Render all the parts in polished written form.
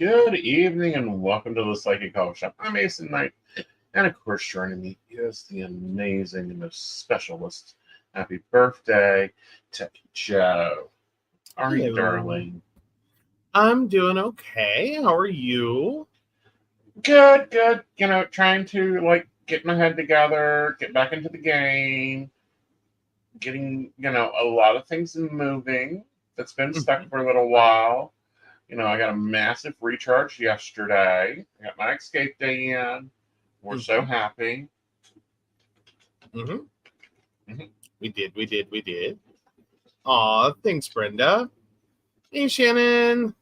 Good evening and welcome to the Psychic Coffee Shop. I'm Aeson Knight, and of course joining me is the amazing and most specialist. Happy birthday, Techie Joe. How are you, darling? I'm doing okay. How are you? Good. Trying to get my head together, get back into the game, getting a lot of things moving that's been stuck for a little while. I got a massive recharge yesterday. I got my escape day in. We're so happy. We did. Aw, thanks, Brenda. Hey, Shannon.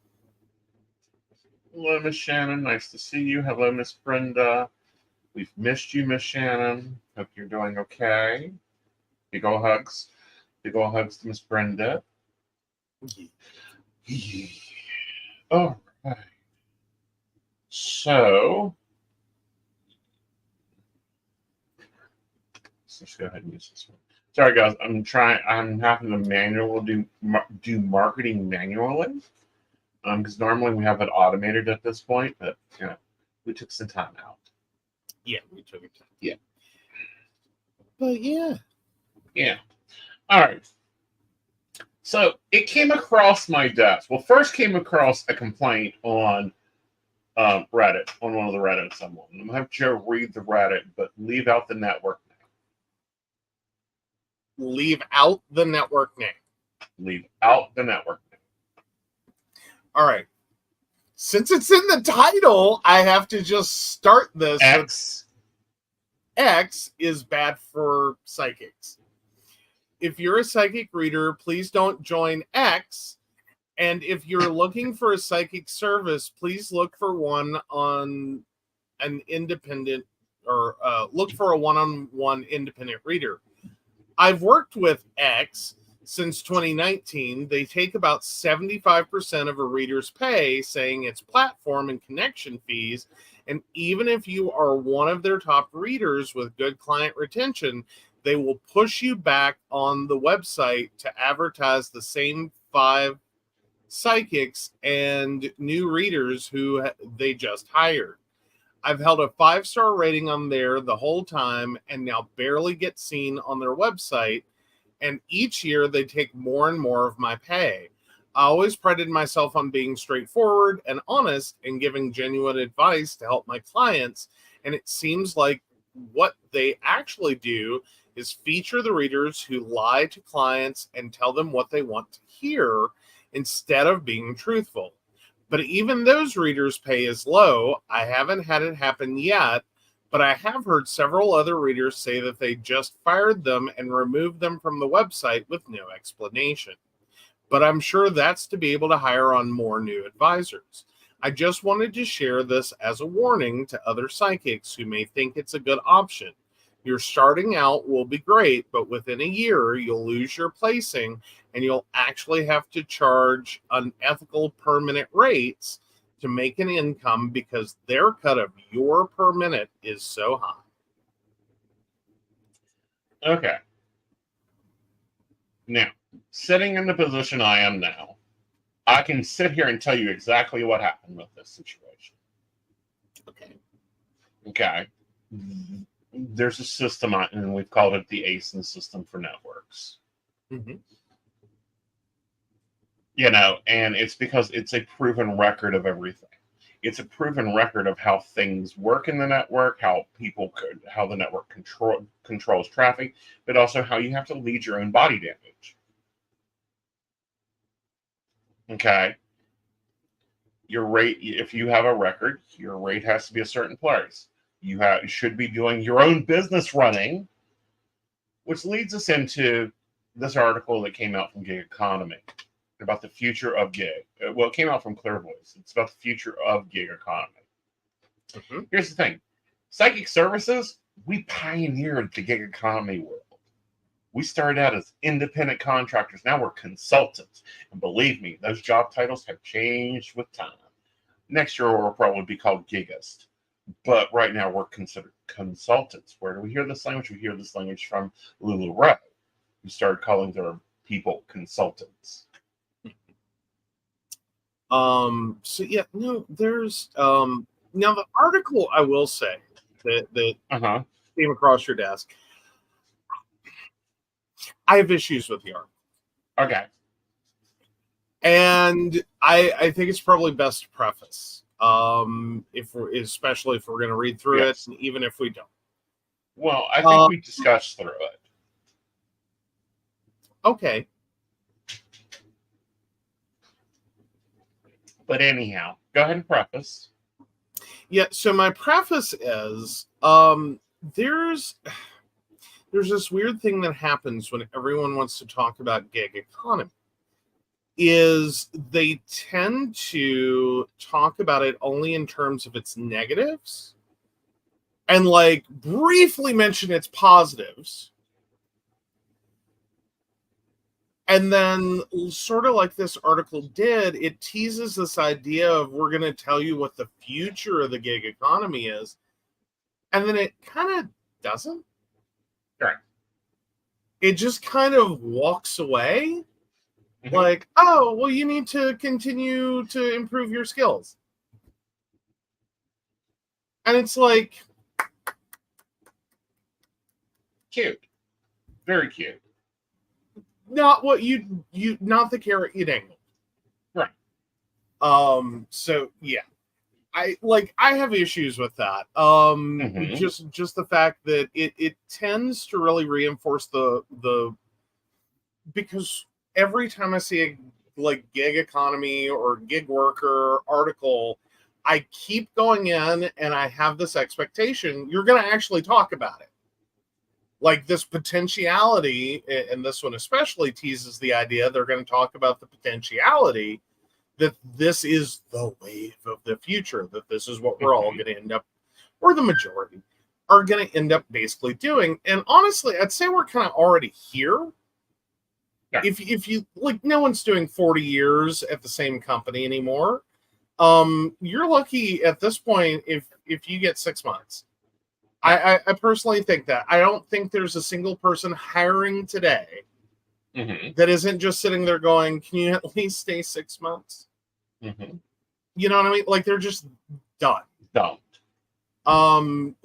Hello, Miss Shannon. Nice to see you. Hello, Miss Brenda. We've missed you, Miss Shannon. Hope you're doing okay. Big ol' hugs. Big ol' hugs to Miss Brenda. All right. So, let's just go ahead and use this one. Sorry, guys. I'm having to do marketing manually. Because normally we have it automated at this point, but we took some time out. Yeah, we took it. Yeah. But yeah. All right. So it came across my desk. Well, first came across a complaint on Reddit, on one of the Reddits I'm on. I'm gonna have Joe read the Reddit, but leave out the network name. Leave out the network name. Leave out the network name. All right. Since it's in the title, I have to just start this. X is bad for psychics. If you're a psychic reader, please don't join X. And if you're looking for a psychic service, please look for one on an independent or look for a one-on-one independent reader. I've worked with X since 2019. They take about 75% of a reader's pay, saying it's platform and connection fees. And even if you are one of their top readers with good client retention, they will push you back on the website to advertise the same 5 psychics and new readers who they just hired. I've held a 5-star rating on there the whole time and now barely get seen on their website. And each year they take more and more of my pay. I always prided myself on being straightforward and honest and giving genuine advice to help my clients. And it seems like what they actually do is feature the readers who lie to clients and tell them what they want to hear instead of being truthful. But even those readers' pay is low. I haven't had it happen yet, but I have heard several other readers say that they just fired them and removed them from the website with no explanation. But I'm sure that's to be able to hire on more new advisors. I just wanted to share this as a warning to other psychics who may think it's a good option. Your starting out will be great, but within a year, you'll lose your placing and you'll actually have to charge unethical per minute rates to make an income because their cut of your per minute is so high. Okay. Now, sitting in the position I am now, I can sit here and tell you exactly what happened with this situation. Okay. There's a system, and we've called it the Aeson system for networks. And it's because it's a proven record of everything. It's a proven record of how things work in the network, how the network controls traffic, but also how you have to lead your own body damage. Okay. Your rate, if you have a record, your rate has to be a certain place. You should be doing your own business running, which leads us into this article that came out from Gig Economy about the future of gig. Well, it came out from clairvoyant. It's about the future of gig economy. Here's the thing. Psychic services, we pioneered the gig economy world. We started out as independent contractors. Now we're consultants. And believe me, those job titles have changed with time. Next year, we'll probably be called gigist. But right now, we're considered consultants. Where do we hear this language? We hear this language from Lulu Ray, who started calling their people consultants. So yeah, no, there's now the article I will say that Uh-huh. came across your desk. I have issues with the article. Okay. And I think it's probably best to preface, especially if we're going to read through Yes. it, even if we don't. Well, I think we discussed through it. Okay. But anyhow, go ahead and preface. Yeah, so my preface is there's this weird thing that happens when everyone wants to talk about gig economy. Is they tend to talk about it only in terms of its negatives and like briefly mention its positives. And then sort of like this article did, it teases this idea of we're going to tell you what the future of the gig economy is. And then it kind of doesn't. Right. It just kind of walks away. Mm-hmm. Like, oh, well, you need to continue to improve your skills. And it's like... Cute. Very cute. Not what not the carrot you dangled. Right. So, yeah. I have issues with that. Just the fact that it tends to really reinforce the... Because... every time I see a gig economy or gig worker article, I keep going in and I have this expectation you're going to actually talk about it. Like this potentiality, and this one especially teases the idea they're going to talk about the potentiality that this is the wave of the future, that this is what we're all going to end up, or the majority are going to end up basically doing. And honestly, I'd say we're kind of already here. Yeah. If you no one's doing 40 years at the same company anymore. You're lucky at this point if you get 6 months. I personally think that. I don't think there's a single person hiring today that isn't just sitting there going, can you at least stay 6 months? You know what I mean? Like they're just done. Don't. And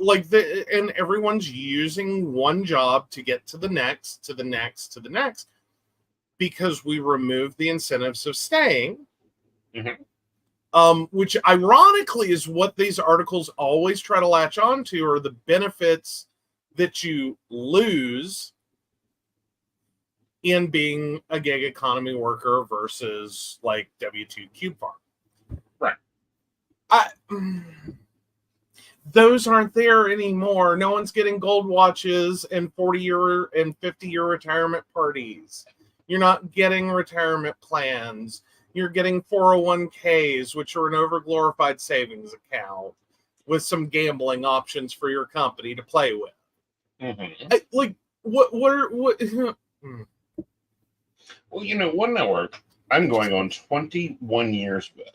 everyone's using one job to get to the next, to the next, to the next. Because we removed the incentives of staying, which ironically is what these articles always try to latch onto, are the benefits that you lose in being a gig economy worker versus like W2 farm. Right. Those aren't there anymore. No one's getting gold watches and 40-year and 50-year retirement parties. You're not getting retirement plans. You're getting 401ks, which are an overglorified savings account with some gambling options for your company to play with. What? Well, one network I'm going on 21 years with.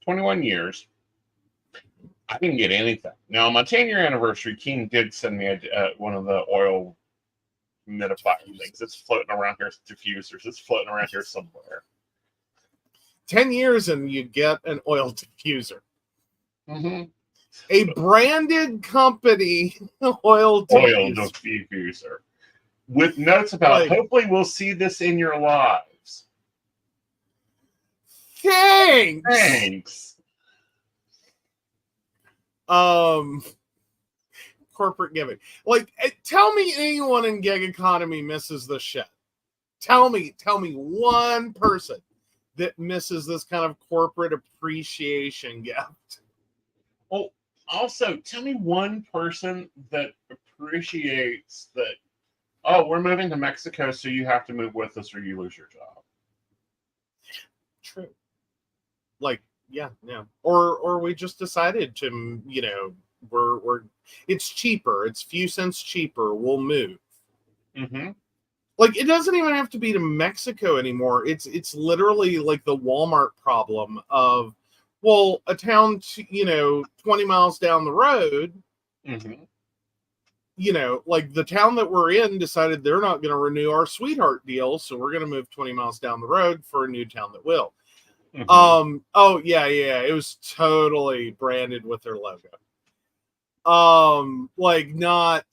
21 years. I didn't get anything. Now, on my 10-year anniversary, Keen did send me one of the oil humidifier things. It's floating around here. Diffusers. It's floating around here somewhere. 10 years and you get an oil diffuser. A branded company oil diffuser. With notes about hopefully we'll see this in your lives. Thanks. Corporate giving. Tell me anyone in gig economy misses this shit. Tell me one person that misses this kind of corporate appreciation gift. Oh, also, tell me one person that appreciates that, oh, we're moving to Mexico, so you have to move with us or you lose your job. True. Yeah. Or we just decided to, we're it's cheaper. It's a few cents cheaper. We'll move. It doesn't even have to be to Mexico anymore. It's literally like the Walmart problem of, well, a town, 20 miles down the road, the town that we're in decided they're not going to renew our sweetheart deal. So we're going to move 20 miles down the road for a new town that will. Oh yeah, it was totally branded with their logo. Like not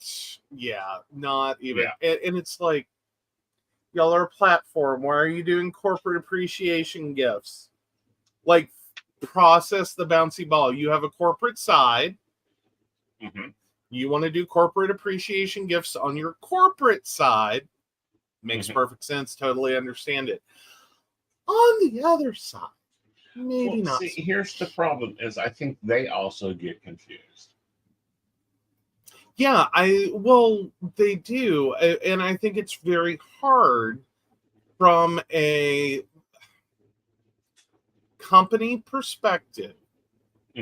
even. And it's like, y'all are a platform. Why are you doing corporate appreciation gifts? Like, process the bouncy ball. You have a corporate side. You want to do corporate appreciation gifts on your corporate side. Makes perfect sense. Totally understand it. On the other side, maybe not. See, here's the problem: is I think they also get confused. Yeah, they do, and I think it's very hard from a company perspective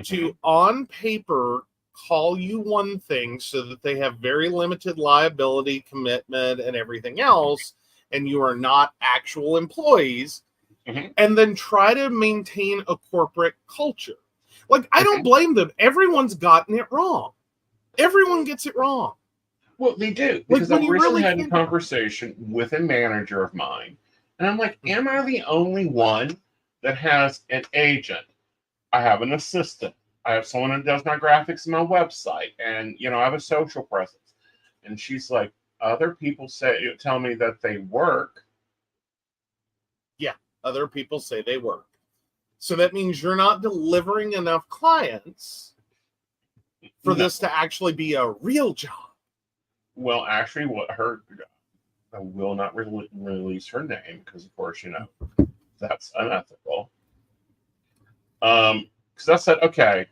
to, on paper, call you one thing so that they have very limited liability, commitment, and everything else, and you are not actual employees, and then try to maintain a corporate culture. Like, I don't blame them. Everyone's gotten it wrong. Everyone gets it wrong. Well, they do, because I recently had a conversation with a manager of mine, and I'm like, am I the only one that has an agent? I have an assistant. I have someone who does my graphics and my website, and I have a social presence. And she's like, other people tell me that they work. Yeah, other people say they work. So that means you're not delivering enough clients for this to actually be a real job. Well, actually, I will not release her name because, of course, that's unethical. Because I said, okay,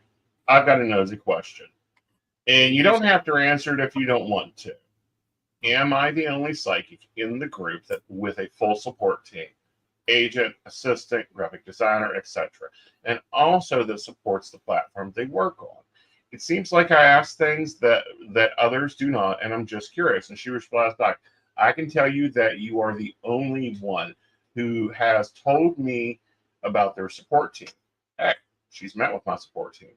I've got a nosy question, and you don't have to answer it if you don't want to. Am I the only psychic in the group that with a full support team, agent, assistant, graphic designer, etc., and also that supports the platform they work on? It seems like I ask things that others do not, and I'm just curious. And she replies back, I can tell you that you are the only one who has told me about their support team. Heck, she's met with my support team.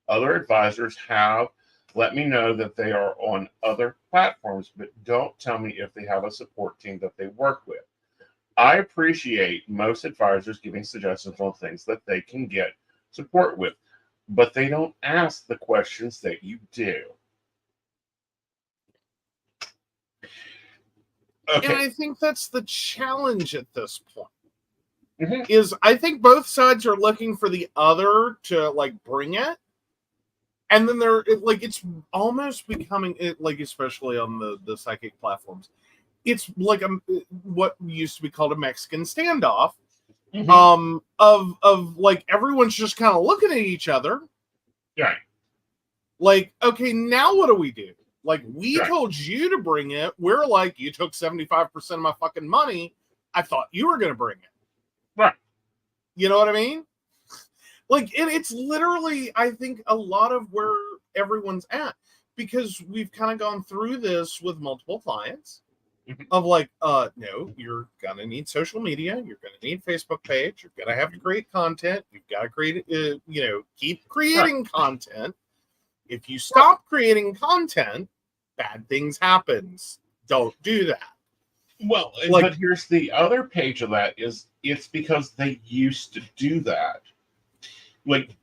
Other advisors have let me know that they are on other platforms, but don't tell me if they have a support team that they work with. I appreciate most advisors giving suggestions on things that they can get support with, but they don't ask the questions that you do. Okay. And I think that's the challenge at this point. Is I think both sides are looking for the other to like bring it, and then it's almost becoming like, especially on the psychic platforms, it's like what used to be called a Mexican standoff. Of like everyone's just kind of looking at each other. Right. Like, okay, now what do we do? Like, we told you to bring it. We're like, you took 75% of my fucking money. I thought you were going to bring it. Right. You know what I mean? Like, and it's literally, I think, a lot of where everyone's at, because we've kind of gone through this with multiple clients of like, no, you're going to need social media. You're going to need Facebook page. You're going to have to create content. You've got to create, keep creating content. If you stop creating content, bad things happens. Don't do that. Well, but here's the other page of that is it's because they used to do that. Like,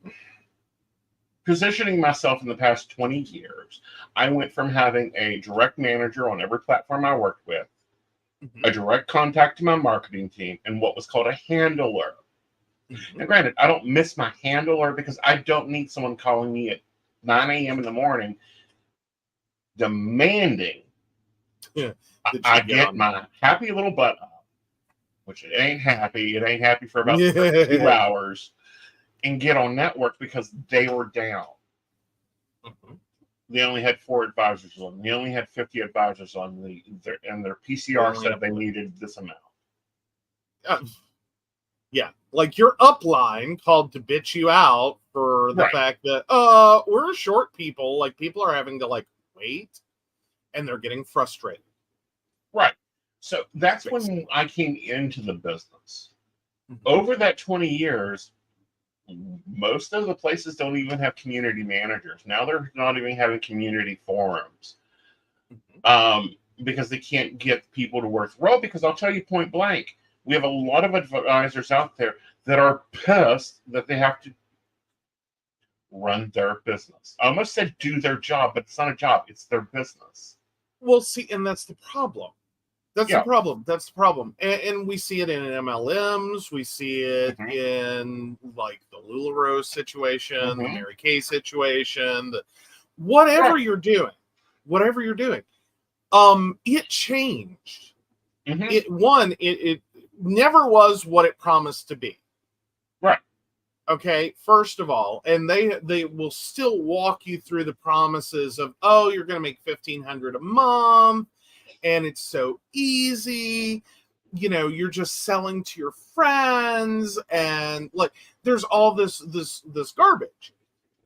positioning myself in the past 20 years, I went from having a direct manager on every platform I worked with, a direct contact to my marketing team, and what was called a handler. Now, granted, I don't miss my handler because I don't need someone calling me at 9 a.m. in the morning demanding I get my happy little butt up, which it ain't happy. It ain't happy for about 2 hours, and get on network because they were down. They only had 4 advisors on. They only had 50 advisors on and their PCR said they needed this amount. Yeah, like your upline called to bitch you out for the fact that we're short people. Like, people are having to like wait, and they're getting frustrated. Right. So that's when I came into the business. Over that 20 years, most of the places don't even have community managers. Now they're not even having community forums because they can't get people to work the role. Because I'll tell you point blank, we have a lot of advisors out there that are pissed that they have to run their business. I almost said do their job, but it's not a job, it's their business. Well, see, and that's the problem. That's Yeah. the problem. That's the problem. And we see it in MLMs. We see it in like the LuLaRoe situation, the Mary Kay situation, whatever you're doing, it changed. It never was what it promised to be. Right. Okay, first of all, and they will still walk you through the promises of, oh, you're going to make $1,500 a month, and it's so easy. You know, you're just selling to your friends, and like, there's all this garbage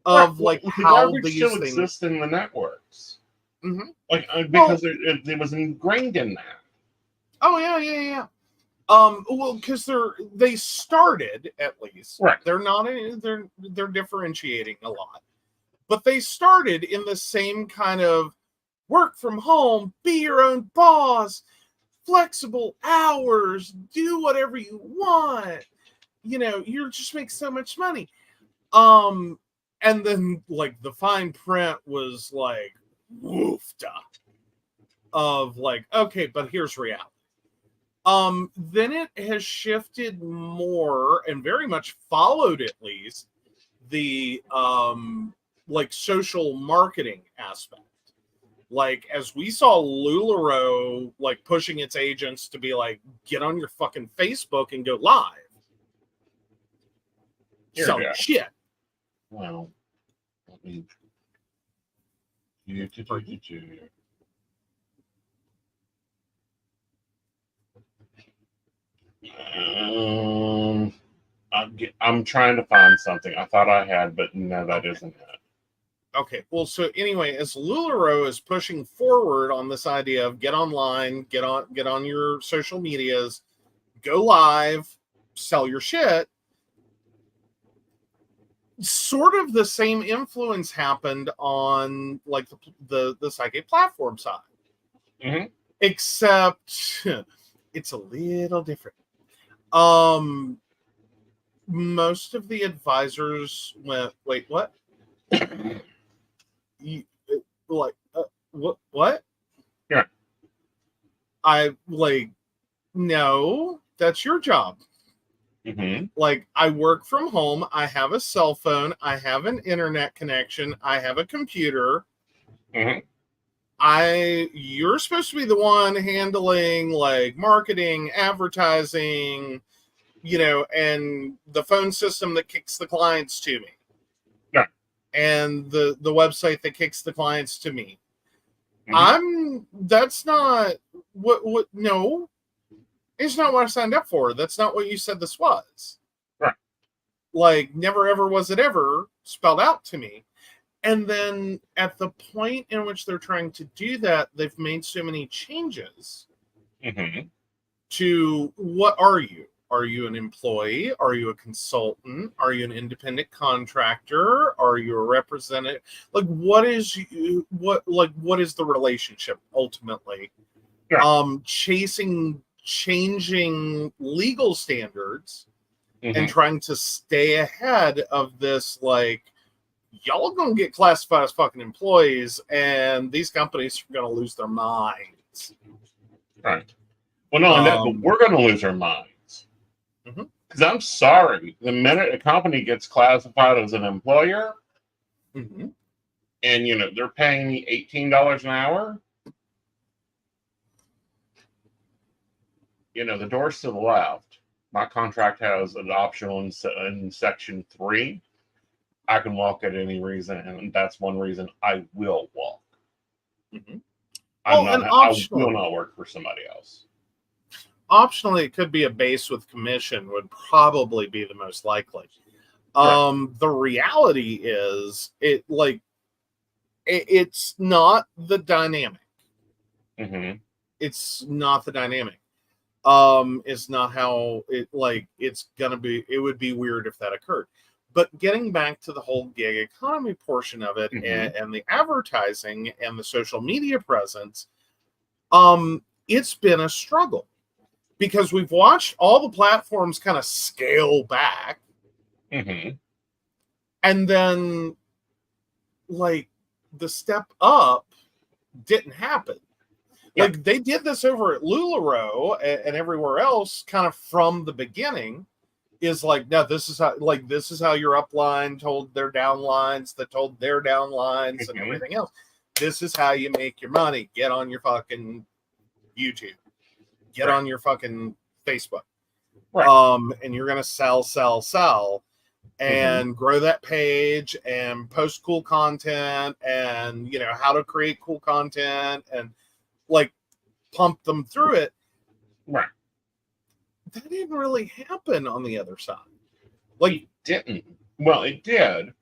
of like how garbage these still things exist in the networks. Like because it was ingrained in that. Oh yeah. Well, because they started, at least. Right. They're differentiating a lot, but they started in the same kind of work from home, be your own boss, flexible hours, do whatever you want. You know, you just make so much money. And then like the fine print was like woofed up of like, okay, but here's reality. Then it has shifted more and very much followed, at least, the like social marketing aspect. Like, as we saw LuLaRoe like pushing its agents to be like, get on your fucking Facebook and go live. Sell your shit. Well, let me I'm trying to find something. I thought I had, but no, that isn't it. Okay, well, so anyway, as LuLaRoe is pushing forward on this idea of get online, get on your social medias, go live, sell your shit, sort of the same influence happened on like the psychic platform side, except it's a little different. Most of the advisors went, wait, what? What? Yeah. I like, no, that's your job. Like, I work from home. I have a cell phone. I have an internet connection. I have a computer. You're supposed to be the one handling like marketing, advertising, you know, and the phone system that kicks the clients to me. Yeah. And the website that kicks the clients to me. That's not what no. It's not what I signed up for. That's not what you said this was. Right. Like, never ever was it ever spelled out to me. And then at the point in which they're trying to do that, they've made so many changes to what are you? Are you an employee? Are you a consultant? Are you an independent contractor? Are you a representative? Like, what is the relationship ultimately? Yeah. Changing legal standards and trying to stay ahead of this, like, y'all are going to get classified as fucking employees and these companies are going to lose their minds. Right. Well, not only that, but we're going to lose our minds. Because I'm sorry, the minute a company gets classified as an employer and, you know, they're paying me $18 an hour, you know, the door's to the left. My contract has an option in Section 3. I can walk at any reason, and that's one reason I will walk. I will not work for somebody else. Optionally, it could be a base with commission would probably be the most likely. The reality is, it's not the dynamic. It's not the dynamic. It's not how it's gonna be. It would be weird if that occurred. But getting back to the whole gig economy portion of it and the advertising and the social media presence, it's been a struggle because we've watched all the platforms kind of scale back. Mm-hmm. And then, like, the step up didn't happen. Yeah. Like, they did this over at LuLaRoe and everywhere else kind of from the beginning. Is like, no, this is how your upline told their downlines that told their downlines and everything else. This is how you make your money. Get on your fucking YouTube. Get on your fucking Facebook. Right. And you're gonna sell, and grow that page and post cool content and how to create cool content and like pump them through it. Right. That didn't really happen on the other side. Like, it didn't. Well, it did.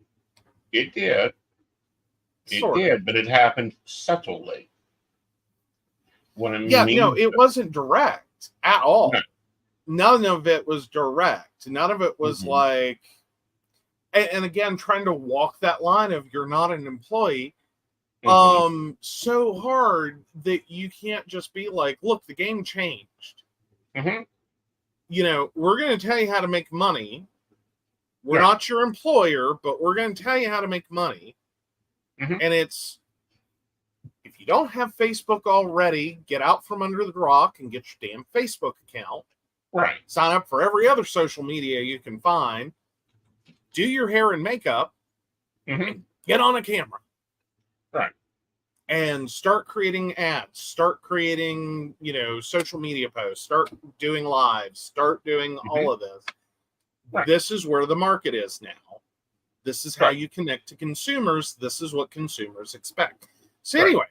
It did. It did, but it happened subtly. What I mean, it wasn't direct at all. No. None of it was direct. None of it was like, and again, trying to walk that line of you're not an employee, so hard that you can't just be like, look, the game changed. We're going to tell you how to make money. We're not your employer, but we're going to tell you how to make money. And it's, if you don't have Facebook already, get out from under the rock and get your damn Facebook account. Right. Sign up for every other social media you can find. Do your hair and makeup. Get on a camera. Right. And start creating ads. Start creating, social media posts. Start doing lives. Start doing all of this. Right. This is where the market is now. This is how you connect to consumers. This is what consumers expect. So anyway,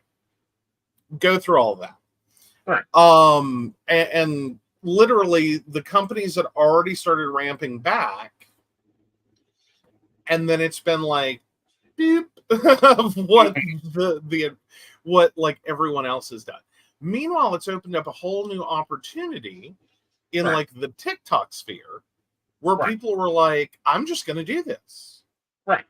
go through all of that. Right. And literally the companies that already started ramping back, and then it's been like beep of what what like everyone else has done. Meanwhile, it's opened up a whole new opportunity in like the TikTok sphere where people were like, I'm just going to do this. Right.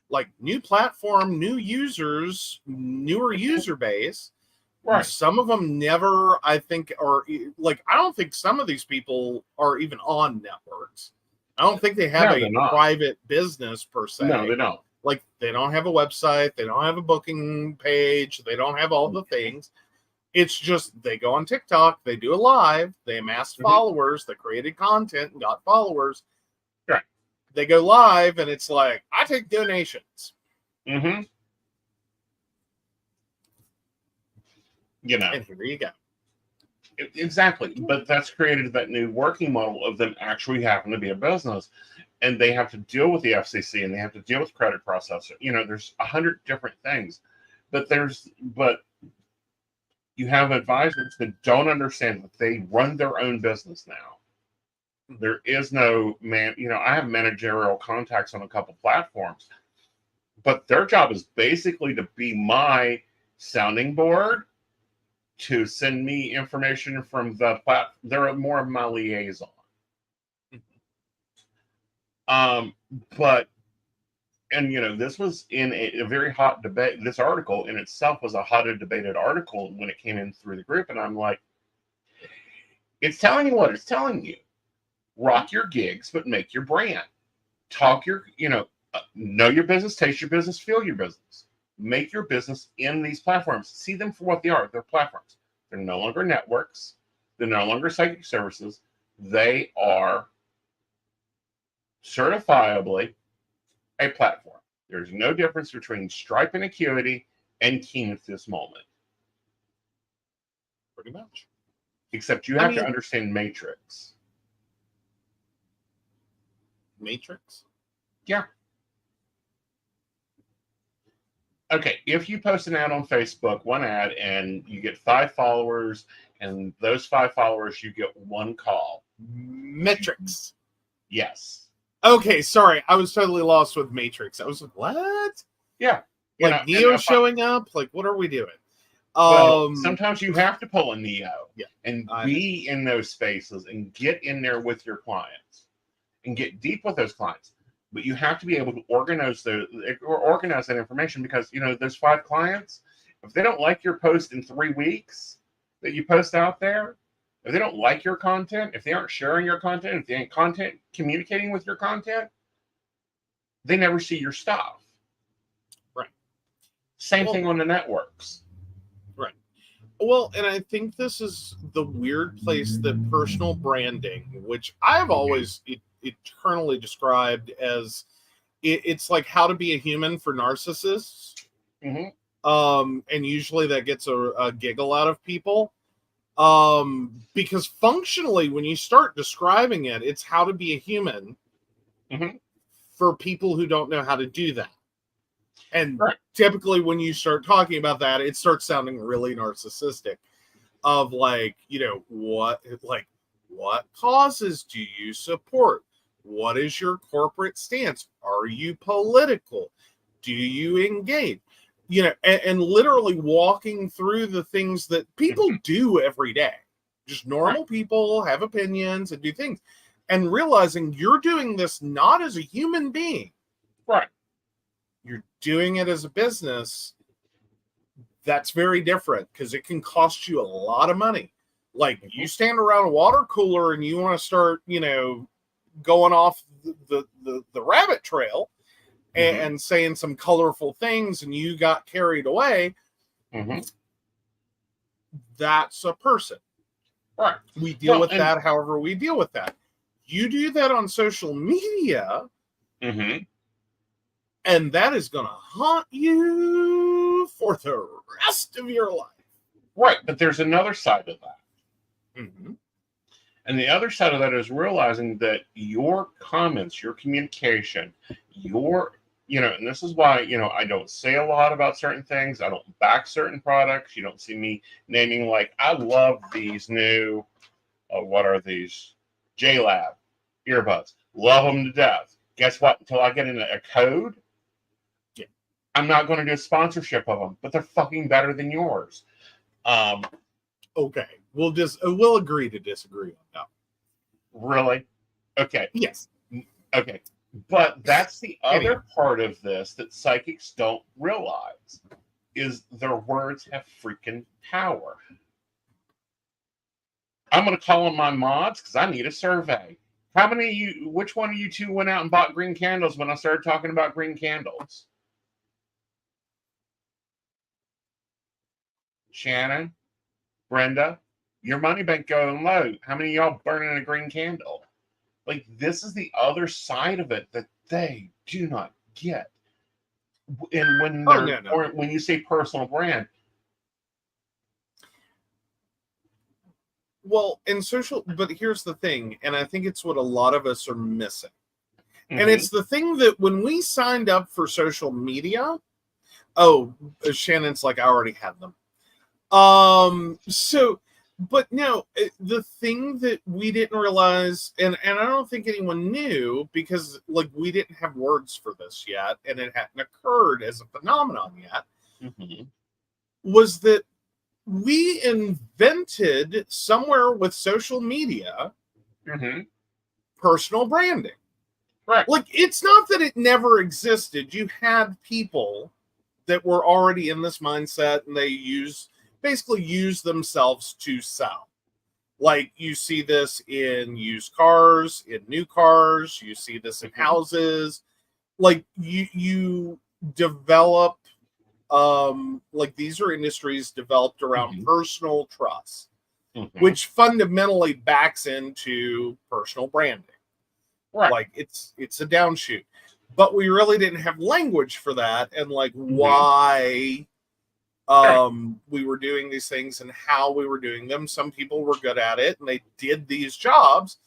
Like new platform, new users, newer user base. Right. Some of them never, I think, are like, I don't think some of these people are even on networks. I don't think they have a private business per se. No, they don't. Like, they don't have a website. They don't have a booking page. They don't have all the things. It's just they go on TikTok. They do a live. They amassed followers. They created content and got followers. Right. They go live, and it's like, I take donations. And here you go. Exactly. But that's created that new working model of them actually having to be a business. And they have to deal with the FCC and they have to deal with credit processor. There's 100 different things. But you have advisors that don't understand that they run their own business now. There is no I have managerial contacts on a couple platforms, but their job is basically to be my sounding board, to send me information from the platform. They're more of my liaison. This was in a very hot debate. This article in itself was a hotly debated article when it came in through the group. And I'm like, it's telling you what it's telling you. Rock your gigs, but make your brand. Talk your, know your business, taste your business, feel your business. Make your business in these platforms. See them for what they are. They're platforms. They're no longer networks. They're no longer psychic services. They are certifiably a platform. There's no difference between Stripe and Acuity and Keen at this moment. Pretty much. Except you have to understand Matrix. Matrix? Yeah. Okay, if you post an ad on Facebook, one ad, and you get 5 followers, and those 5 followers, you get 1 call. Matrix. Yes. Okay, sorry. I was totally lost with Matrix. I was like, what? Yeah. Like Neo showing up? Like, what are we doing? Well, sometimes you have to pull a Neo and be in those spaces and get in there with your clients and get deep with those clients. But you have to be able to organize that information because, those 5 clients, if they don't like your post in 3 weeks that you post out there, If they don't like your content, if they aren't sharing your content, if they ain't content communicating with your content, they never see your stuff. Right. Same thing on the networks. Right. Well, and I think this is the weird place that personal branding, which I've always eternally described as it's like how to be a human for narcissists. And usually that gets a giggle out of people. Because functionally, when you start describing it, it's how to be a human for people who don't know how to do that. And typically when you start talking about that, it starts sounding really narcissistic of like, you know, what causes do you support? What is your corporate stance? Are you political? Do you engage? You know, and literally walking through the things that people do every day. Just normal people have opinions and do things. And realizing you're doing this not as a human being. Right. You're doing it as a business. That's very different because it can cost you a lot of money. Like you stand around a water cooler and you want to start, you know, going off the rabbit trail and saying some colorful things and you got carried away. That's a person. Right. We deal with that however we deal with that. You do that on social media, and that is going to haunt you for the rest of your life. Right, but there's another side of that. And the other side of that is realizing that your comments, your communication, your, you know, and this is why, you know, I don't say a lot about certain things. I don't back certain products. You don't see me naming like, I love these new, what are these? JLab earbuds. Love them to death. Guess what? Until I get in a code, I'm not going to do a sponsorship of them, but they're fucking better than yours. Okay. We'll agree to disagree on that. Really? Okay. Yes. Okay. But that's the other part of this that psychics don't realize is their words have freaking power. I'm going to call on my mods because I need a survey. How many of you, which one of you two went out and bought green candles when I started talking about green candles? Shannon, Brenda, your money bank going low. How many of y'all burning a green candle? Like, this is the other side of it that they do not get. And when or when you say personal brand. Well, in social, but here's the thing, and I think it's what a lot of us are missing. And it's the thing that when we signed up for social media, Shannon's like, I already had them. But no, the thing that we didn't realize, and I don't think anyone knew because like we didn't have words for this yet, and it hadn't occurred as a phenomenon yet, was that we invented somewhere with social media personal branding. Right. Like, it's not that it never existed. You had people that were already in this mindset and they basically use themselves to sell. Like, you see this in used cars, in new cars, you see this in houses. Like, you develop, like, these are industries developed around personal trust, which fundamentally backs into personal branding. Right. Like, it's a downshoot. But we really didn't have language for that and, like, why we were doing these things and how we were doing them. Some people were good at it and they did these jobs.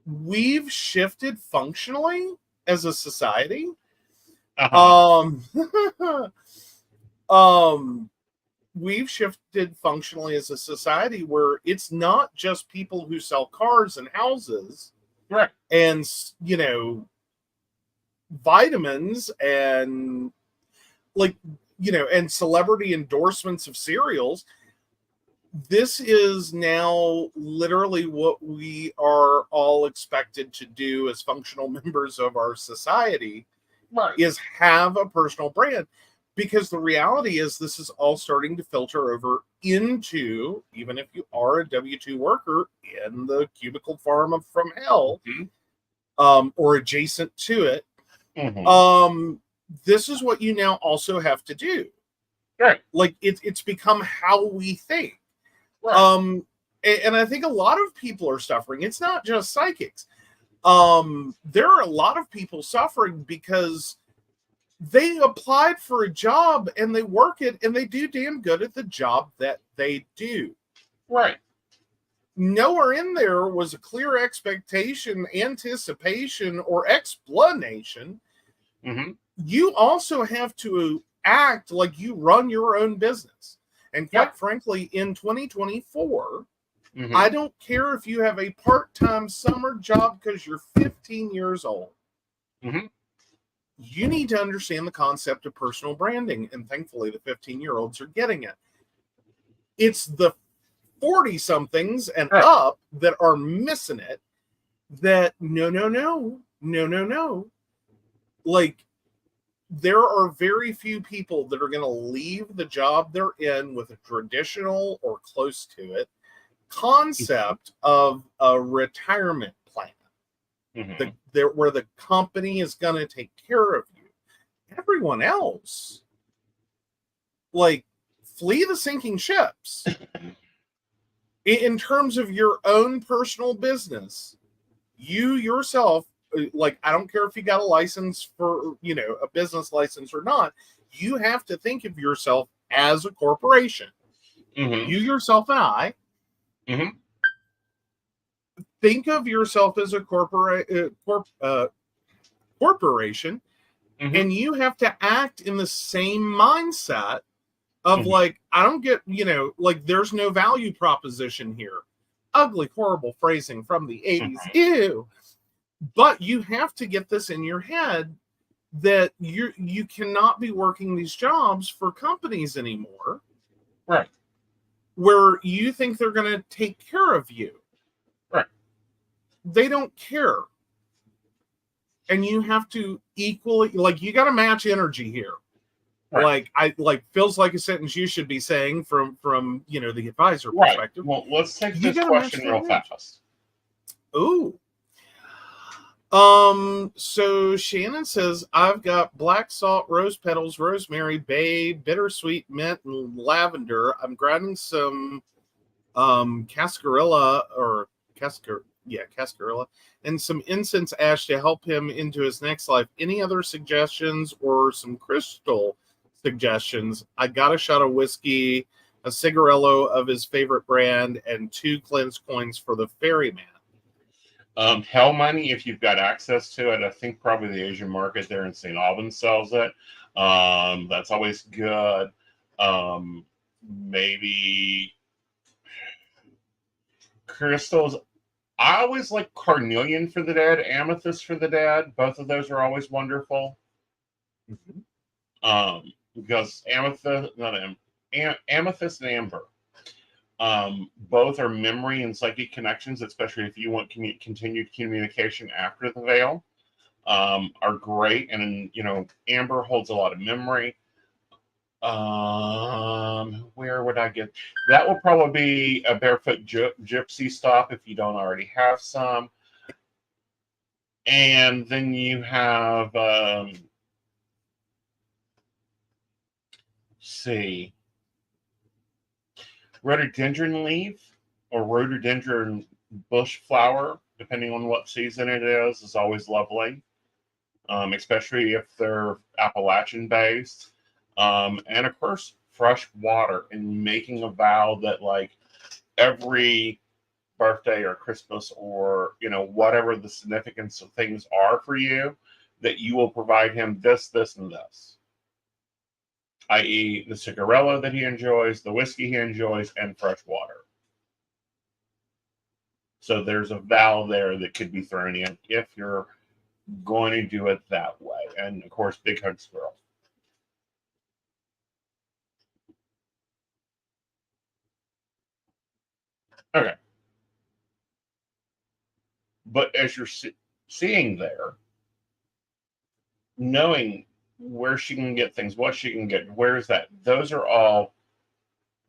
We've shifted functionally as a society. We've shifted functionally as a society where it's not just people who sell cars and houses, right, and, you know, vitamins and, like, you know, and celebrity endorsements of cereals. This is now literally what we are all expected to do as functional members of our society, right, is have a personal brand. Because the reality is this is all starting to filter over into, even if you are a W-2 worker in the cubicle farm from hell, or adjacent to it, this is what you now also have to do. Right. Like it's become how we think. Right. And I think a lot of people are suffering. It's not just psychics. There are a lot of people suffering because they applied for a job and they work it and they do damn good at the job that they do. Right. Nowhere in there was a clear expectation, anticipation, or explanation. You also have to act like you run your own business. And quite frankly, in 2024, I don't care if you have a part-time summer job because you're 15 years old. You need to understand the concept of personal branding. And thankfully, the 15-year-olds are getting it. It's the 40-somethings and up that are missing it. That no. Like, there are very few people that are going to leave the job they're in with a traditional or close to it concept of a retirement plan. Where the company is going to take care of you. Everyone else, like, flee the sinking ships. In terms of your own personal business, you yourself, like, I don't care if you got a license for, a business license or not, you have to think of yourself as a corporation. You yourself and I think of yourself as a corporation, and you have to act in the same mindset of like, I don't get, like, there's no value proposition here. Ugly, horrible phrasing from the 80s. Ew. But you have to get this in your head that you cannot be working these jobs for companies anymore. Right. Where you think they're going to take care of you. Right. They don't care. And you have to equally, like, you got to match energy here. Right. Feels like a sentence you should be saying from the advisor perspective. Well, let's take this question real fast. Ooh. So Shannon says, I've got black salt, rose petals, rosemary, bay, bittersweet, mint, and lavender. I'm grinding some cascarilla and some incense ash to help him into his next life. Any other suggestions or some crystal suggestions? I got a shot of whiskey, a cigarello of his favorite brand, and 2 cleansed coins for the ferryman. Hell money, if you've got access to it. I think probably the Asian market there in St. Albans sells it. That's always good. Maybe crystals. I always like carnelian for the dead, amethyst for the dead. Both of those are always wonderful. Because amethyst and amber. Both are memory and psychic connections, especially if you want continued communication after the veil, are great. And, amber holds a lot of memory. Where would I get? That will probably be a barefoot gypsy stop if you don't already have some. And then you have, rhododendron leaf or rhododendron bush flower, depending on what season it is always lovely, especially if they're Appalachian based. And of course, fresh water, and making a vow that, like, every birthday or Christmas or, whatever the significance of things are for you, that you will provide him this, this, and this. I.e. the cigarello that he enjoys, the whiskey he enjoys, and fresh water. So there's a vow there that could be thrown in if you're going to do it that way. And, of course, big hug squirrel. Okay. But as you're seeing there, knowing where she can get things, what she can get, where's that. Those are all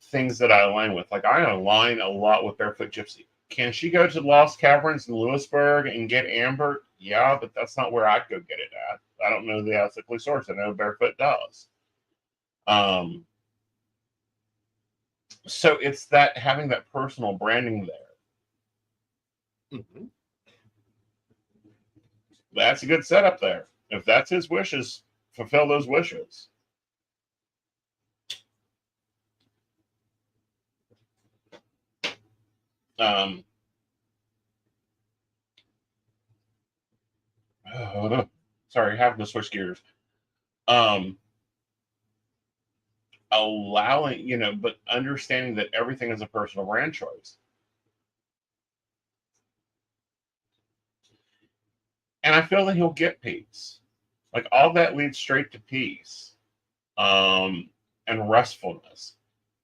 things that I align with. Like I align a lot with Barefoot Gypsy. Can she go to Lost Caverns in Lewisburg and get amber? Yeah, but that's not where I'd go get it at. I don't know the ethically sourced. I know Barefoot does. So it's that having that personal branding there. Mm-hmm. That's a good setup there. If that's his wishes, fulfill those wishes. Sorry, having to switch gears. Allowing, but understanding that everything is a personal brand choice. And I feel that he'll get peace. Like all that leads straight to peace, and restfulness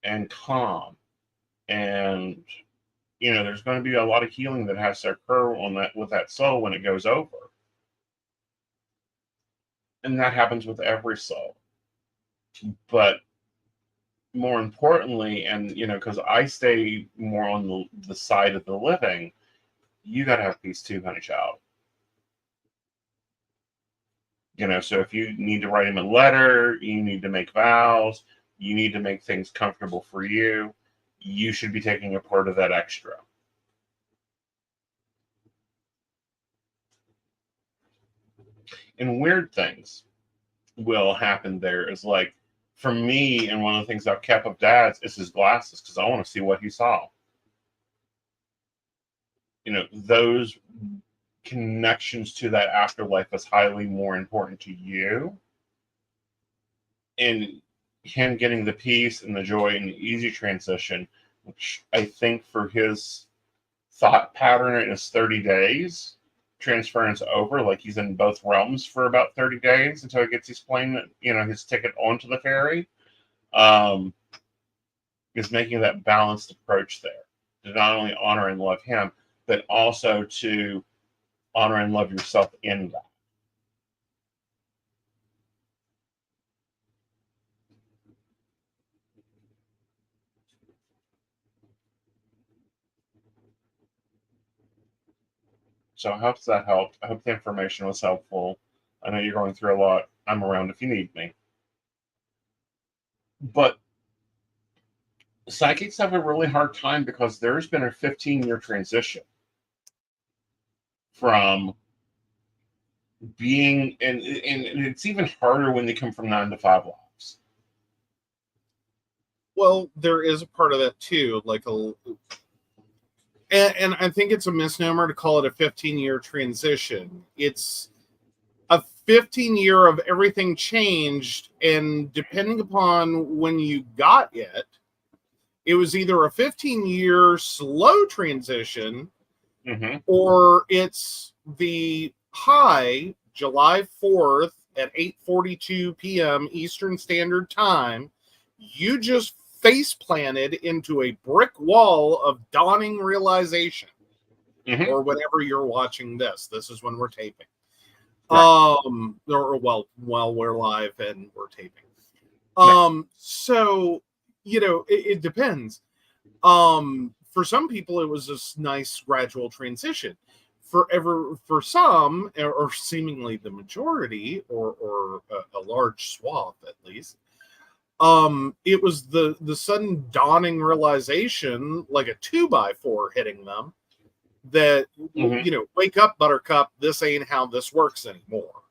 and calm. And there's going to be a lot of healing that has to occur on that with that soul when it goes over. And that happens with every soul. But more importantly, and because I stay more on the side of the living, you got to have peace too, honey child. So if you need to write him a letter, you need to make vows, you need to make things comfortable for you, you should be taking a part of that extra. And weird things will happen there is like, for me, and one of the things I've kept of Dad's is his glasses, because I want to see what he saw. Those connections to that afterlife is highly more important to you. And him getting the peace and the joy and the easy transition, which I think for his thought pattern is 30 days transference over, like he's in both realms for about 30 days until he gets his plane, his ticket onto the ferry, is making that balanced approach there to not only honor and love him, but also to honor and love yourself in that. So I hope that helped. I hope the information was helpful. I know you're going through a lot. I'm around if you need me. But psychics have a really hard time because there's been a 15-year transition from being, and it's even harder when they come from 9 to 5 lives. Well, there is a part of that too, and I think it's a misnomer to call it a 15-year transition. It's a 15-year of everything changed, and depending upon when you got it was either a 15-year slow transition, mm-hmm. or it's the high July 4th at 8:42 p.m. Eastern Standard Time. You just face planted into a brick wall of dawning realization. Mm-hmm. Or whenever you're watching this. This is when we're taping. Right. Well, we're live and we're taping. Right. So, it depends. For some people, it was this nice gradual transition. For some, or seemingly the majority, or a large swath at least, it was the sudden dawning realization, like a 2x4 hitting them, that mm-hmm. Wake up, Buttercup, this ain't how this works anymore.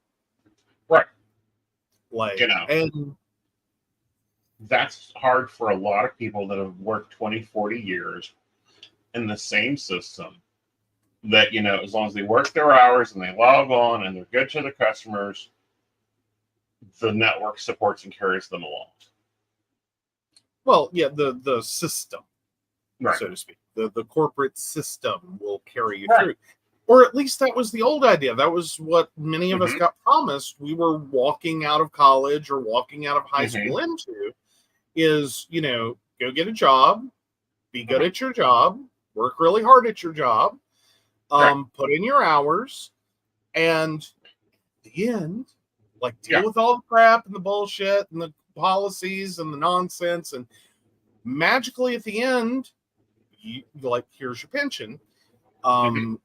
Right. And that's hard for a lot of people that have worked 20-40 years in the same system, that as long as they work their hours and they log on and they're good to the customers, the network supports and carries them along. Well, yeah, the system, right, so to speak, the corporate system will carry you right. through. Or at least that was the old idea. That was what many of us got promised. We were walking out of college or walking out of high school into is, go get a job, be good at your job, work really hard at your job, put in your hours, and at the end, Like, deal with all the crap and the bullshit and the policies and the nonsense, and magically at the end, here's your pension, a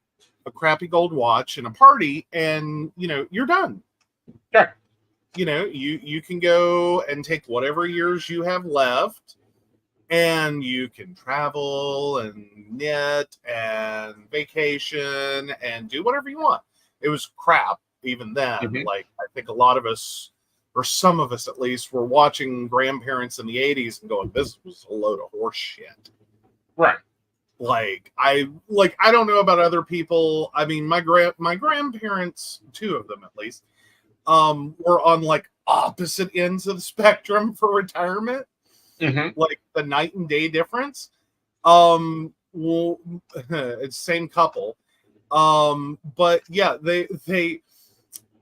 crappy gold watch and a party, and you're done. Sure. You can go and take whatever years you have left, and you can travel and knit and vacation and do whatever you want. It was crap even then. Like, I think a lot of us, or some of us at least, were watching grandparents in the 80s and going, this was a load of horse shit. Right. Like, I don't know about other people. I mean, my grandparents, two of them at least, were on like opposite ends of the spectrum for retirement. Like the night and day difference. Well, it's same couple. But yeah,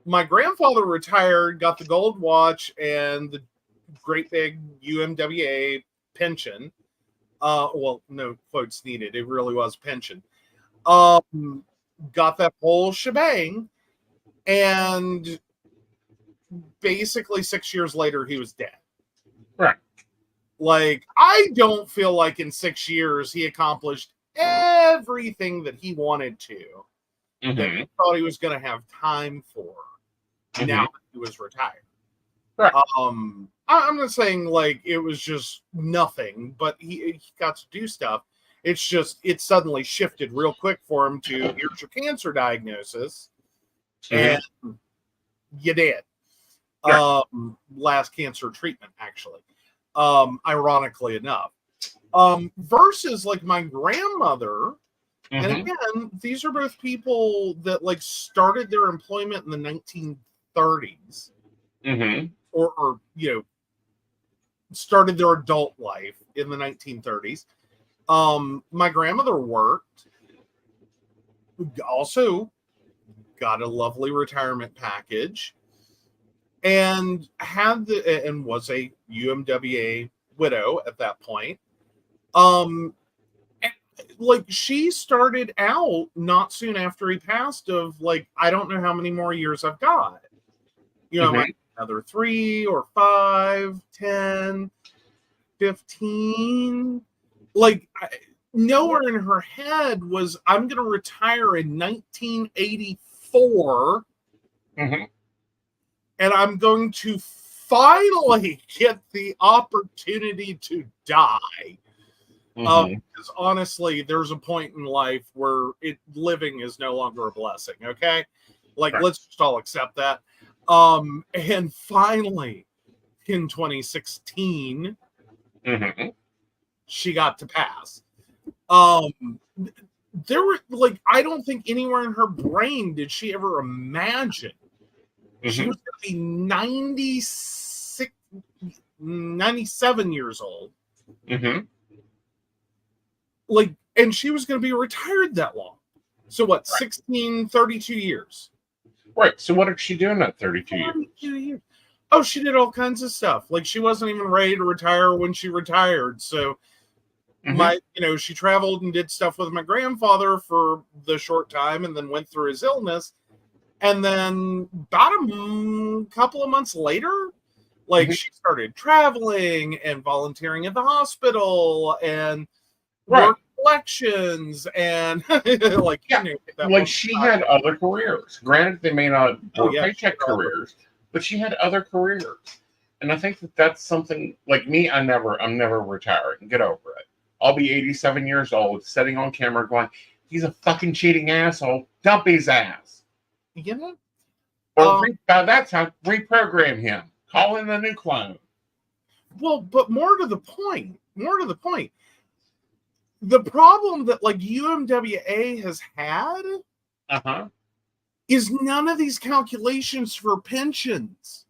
my grandfather retired, got the gold watch and the great big UMWA pension. Well, no quotes needed. It really was pension. Got that whole shebang, and basically 6 years later, he was dead. Right. Like, I don't feel like in 6 years he accomplished everything that he wanted to, that he thought he was going to have time for. Now that he was retired. Right. I'm not saying like it was just nothing, but he got to do stuff. It's just, it suddenly shifted real quick for him to, here's your cancer diagnosis, and you did. Right. Last cancer treatment, actually. Ironically enough. Versus like my grandmother, and again, these are both people that like started their employment in the 1930s, or started their adult life in the 1930s. My grandmother worked, also got a lovely retirement package, and was a UMWA widow at that point. Like, she started out not soon after he passed of like, I don't know how many more years I've got. Like another 3 or 5, 10, 15. Like, nowhere in her head was, I'm going to retire in 1984. And I'm going to finally get the opportunity to die. Because honestly, there's a point in life where living is no longer a blessing. Okay, like, let's just all accept that. And finally, in 2016, she got to pass. There were like, I don't think anywhere in her brain did she ever imagine she was going to be 97 years old. Like, and she was going to be retired that long. So what, 32 years. Right. So what did she do in that 32 years? Oh, she did all kinds of stuff. Like, she wasn't even ready to retire when she retired. So she traveled and did stuff with my grandfather for the short time, and then went through his illness. And then about a couple of months later, like, she started traveling and volunteering at the hospital and work elections and like, she had other careers. Granted, they may not be paycheck careers, but she had other careers. And I think that's something, like me, I'm never retiring. Get over it. I'll be 87 years old, sitting on camera going, he's a fucking cheating asshole. Dump his ass. Or by that time, reprogram him. Call in a new clone. Well, but more to the point. The problem that like UMWA has had is none of these calculations for pensions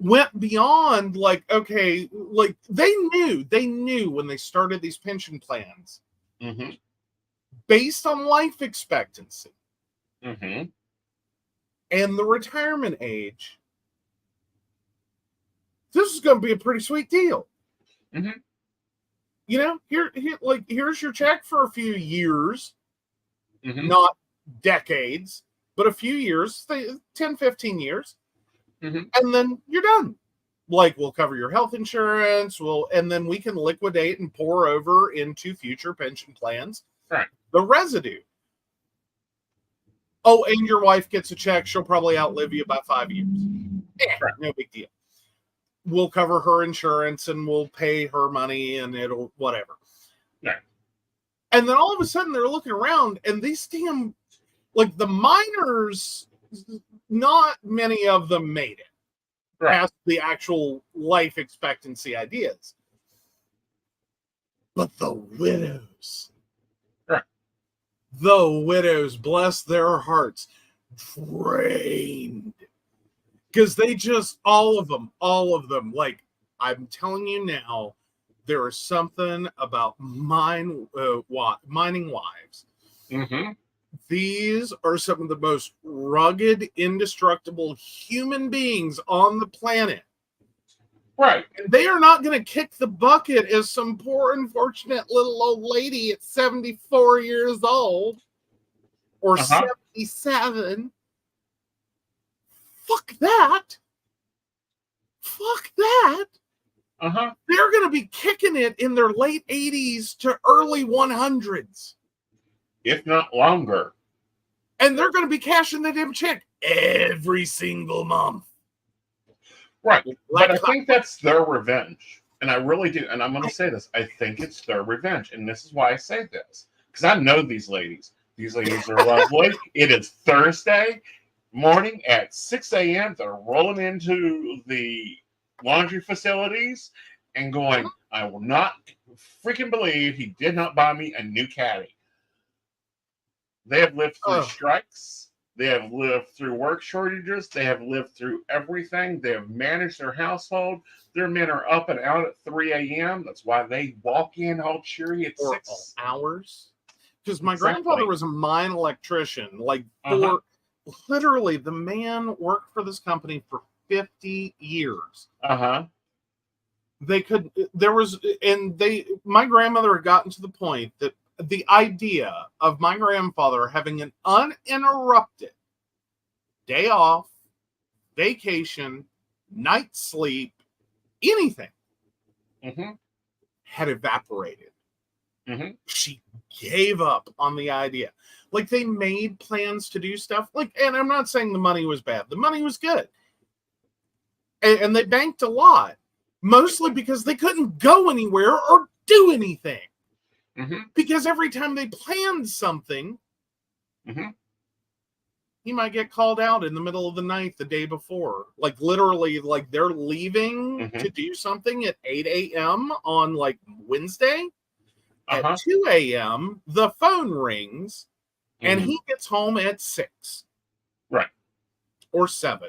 went beyond like, okay, like they knew when they started these pension plans based on life expectancy and the retirement age, this is going to be a pretty sweet deal. Here's your check for a few years, not decades, but a few years, 10, 15 years. and then you're done. Like, we'll cover your health insurance, and then we can liquidate and pour over into future pension plans. Right. The residue. Oh, and your wife gets a check. She'll probably outlive you by 5 years. Right. No big deal. We'll cover her insurance and we'll pay her money and it'll whatever. Right. And then all of a sudden they're looking around and these damn, like, the minors, not many of them made it. Right. Past the actual life expectancy ideas. But the widows. Right. The widows, bless their hearts, drained. Because they just, all of them, like, I'm telling you now, there is something about mining wives. Mm-hmm. These are some of the most rugged, indestructible human beings on the planet. Right. And they are not going to kick the bucket as some poor, unfortunate little old lady at 74 years old or 77. Fuck that. Fuck that. They're going to be kicking it in their late 80s to early 100s. If not longer. And they're going to be cashing the damn check every single month. Right. But I think that's their revenge. And I really do. And I'm going to say this. I think it's their revenge. And this is why I say this. Because I know these ladies. These ladies are lovely. It is Thursday morning at 6 a.m. They're rolling into the laundry facilities and going, I will not freaking believe he did not buy me a new caddy. They have lived through strikes. They have lived through work shortages. They have lived through everything. They have managed their household. Their men are up and out at 3 a.m. That's why they walk in all cheery at 6 hours. Because my grandfather was a mine electrician. Like, literally, the man worked for this company for 50 years. My grandmother had gotten to the point that the idea of my grandfather having an uninterrupted day off, vacation, night sleep, anything, had evaporated. She gave up on the idea. Like, they made plans to do stuff. Like, and I'm not saying the money was bad. The money was good. And they banked a lot. Mostly because they couldn't go anywhere or do anything. Because every time they planned something, he might get called out in the middle of the night the day before. Like, literally, like, they're leaving to do something at 8 a.m. on, like, Wednesday. At 2 a.m., the phone rings, and he gets home at 6. Right. Or 7.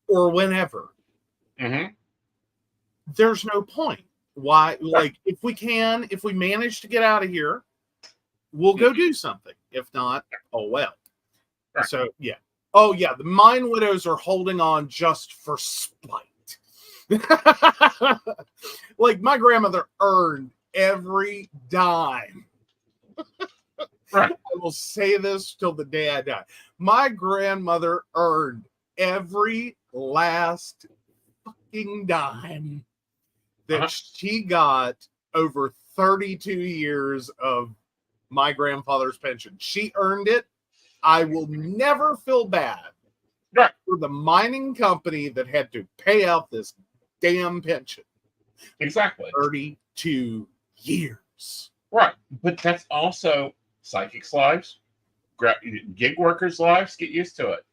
Or whenever. There's no point. Why? Like, if we manage to get out of here, we'll go do something. If not, oh well. Right. So, yeah. Oh, yeah. The mine widows are holding on just for spite. Like, my grandmother earned every dime. Right. I will say this till the day I die. My grandmother earned every last fucking dime that she got over 32 years of my grandfather's pension. She earned it. I will never feel bad for the mining company that had to pay out this damn pension. Exactly. 32 years. Right. But that's also psychics' lives, gig workers' lives. Get used to it.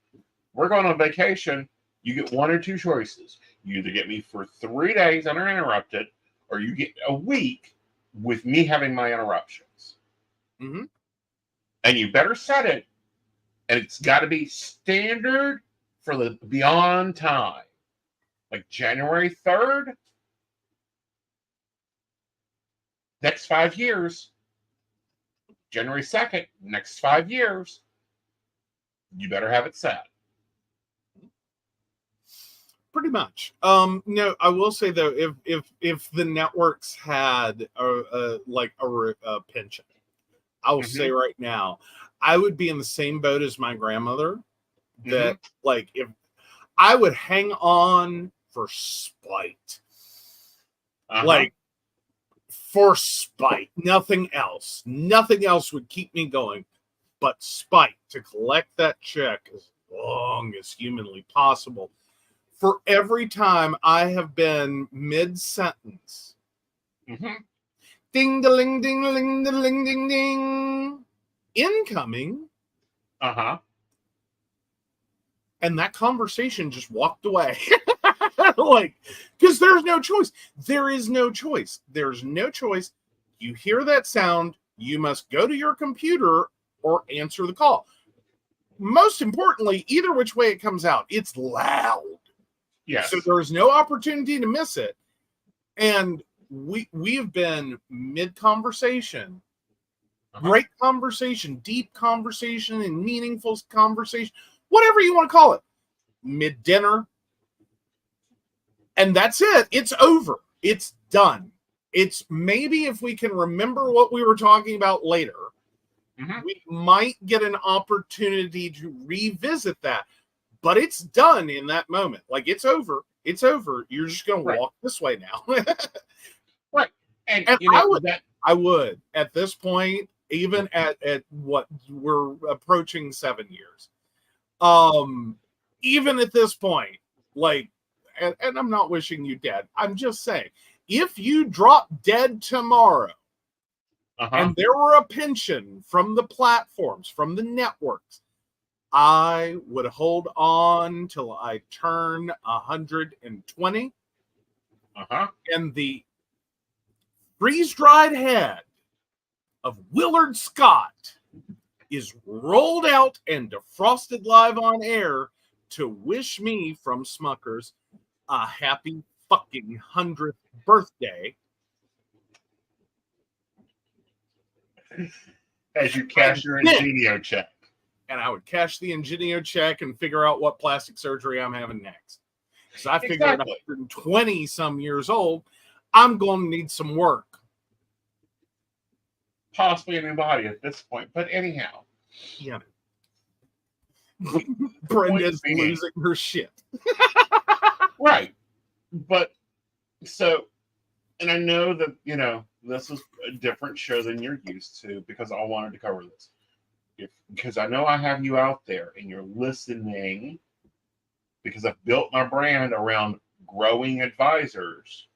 We're going on vacation. You get one or two choices. You either get me for 3 days uninterrupted, or you get a week with me having my interruptions. And you better set it, and it's got to be standard for the beyond time. Like January 3rd, next 5 years. January 2nd, next 5 years. You better have it set. Pretty much. No, I will say though, if the networks had a pension, I will say right now, I would be in the same boat as my grandmother. That like, if I would hang on for spite. Like, for spite. Nothing else. Nothing else would keep me going but spite, to collect that check as long as humanly possible. For every time I have been mid-sentence, ding-a-ling, ding-a-ling, ding-a-ling, ding-ding, incoming, and that conversation just walked away. Like, because there's no choice. There is no choice. There's no choice. You hear that sound, you must go to your computer or answer the call. Most importantly, either which way it comes out, it's loud. Yes. So there's no opportunity to miss it. And we have been mid-conversation, great conversation, deep conversation, and meaningful conversation, whatever you want to call it, mid-dinner. And that's it. It's over. It's done. It's maybe if we can remember what we were talking about later, we might get an opportunity to revisit that. But it's done in that moment. Like, it's over. It's over. You're just going to walk this way now. Right. And you know, I would, at this point, even at what we're approaching 7 years. Even at this point, like, and I'm not wishing you dead. I'm just saying, if you drop dead tomorrow, and there were a pension from the platforms, from the networks, I would hold on till I turn 120. And the freeze-dried head of Willard Scott is rolled out and defrosted live on air to wish me from Smuckers a happy fucking 100th birthday. As you cash your Ingenio check. And I would cash the Ingenio check and figure out what plastic surgery I'm having next. Because I figured at 120 some years old, I'm going to need some work. Possibly a new body at this point, but anyhow. Yeah. Brenda's losing her shit. Right. But so, and I know that, you know, this is a different show than you're used to because I wanted to cover this. Because I know I have you out there and you're listening because I've built my brand around growing advisors.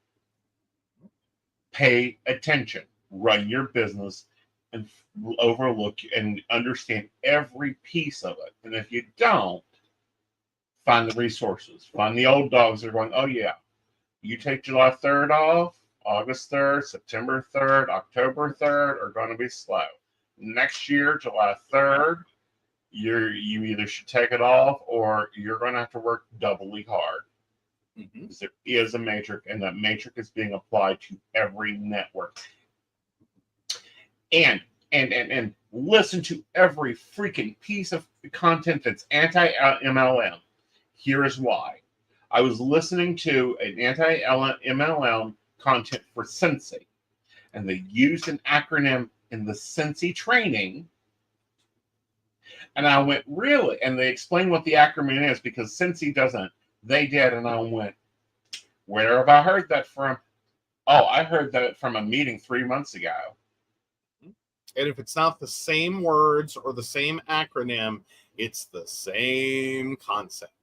Pay attention, run your business, and overlook and understand every piece of it. And if you don't, find the resources. Find the old dogs that are going, oh yeah, you take July 3rd off, August 3rd, September 3rd, October 3rd are going to be slow. Next year, July 3rd, you either should take it off or you're going to have to work doubly hard. Because there is a matrix, and that matrix is being applied to every network. And listen to every freaking piece of content that's anti-MLM. Here is why. I was listening to an anti-MLM content for Sensi, and they used an acronym in the Sensi training. And I went, really? And they explained what the acronym is because Sensi doesn't. They did, and I went, where have I heard that from? Oh, I heard that from a meeting 3 months ago. And if it's not the same words or the same acronym, it's the same concept.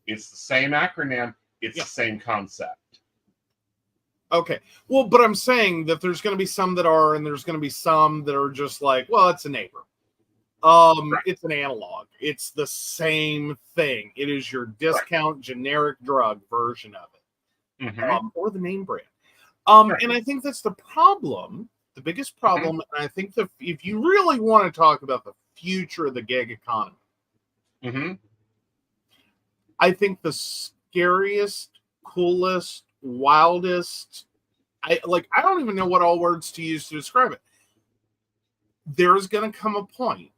It's the same acronym. It's the same concept. Okay. Well, but I'm saying that there's going to be some that are, and there's going to be some that are just like, well, it's a neighbor. Right. It's an analog. It's the same thing. It is your discount generic drug version of it, or the name brand. And I think that's the problem, the biggest problem. And I think that if you really want to talk about the future of the gig economy, I think the scariest, coolest, wildest, I don't even know what all words to use to describe it. There's going to come a point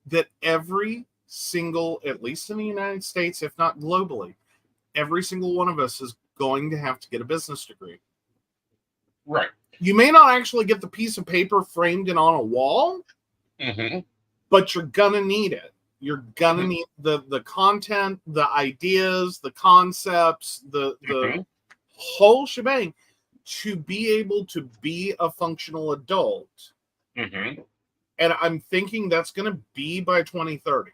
that every single, at least in the United States, if not globally, every single one of us is going to have to get a business degree. Right. You may not actually get the piece of paper framed and on a wall, but you're going to need it. You're gonna need the content, the ideas, the concepts, the whole shebang to be able to be a functional adult. Mm-hmm. And I'm thinking that's going to be by 2030.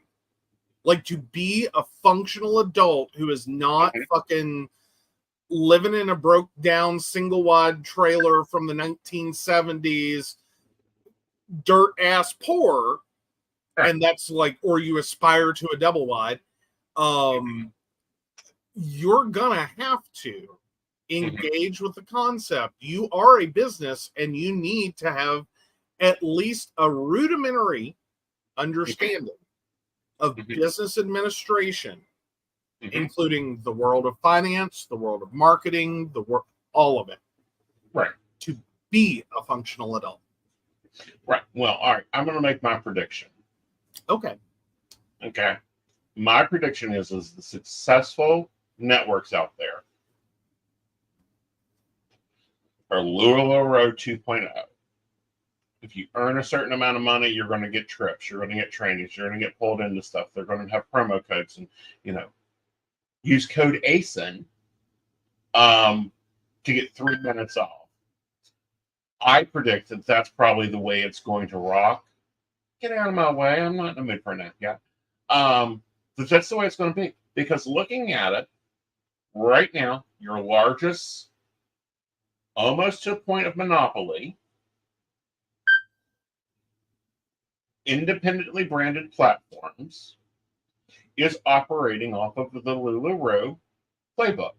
Like, to be a functional adult who is not fucking living in a broke down single wide trailer from the 1970s, dirt ass poor. Right. And that's like, or you aspire to a double wide. You're going to have to engage with the concept. You are a business and you need to have at least a rudimentary understanding of business administration, including the world of finance, the world of marketing, all of it. Right. To be a functional adult. Right. Well, all right. I'm going to make my prediction. Okay. My prediction is the successful networks out there are LuLaRoe 2.0. If you earn a certain amount of money, you're going to get trips, you're going to get trainings, you're going to get pulled into stuff. They're going to have promo codes, and use code Aeson to get 3 minutes off. I predict that that's probably the way it's going to rock. Get out of my way. I'm not in the mood for a nap yet. But that's the way it's going to be. Because looking at it, right now, your largest, almost to a point of monopoly, independently branded platforms is operating off of the LuLaRoe playbook.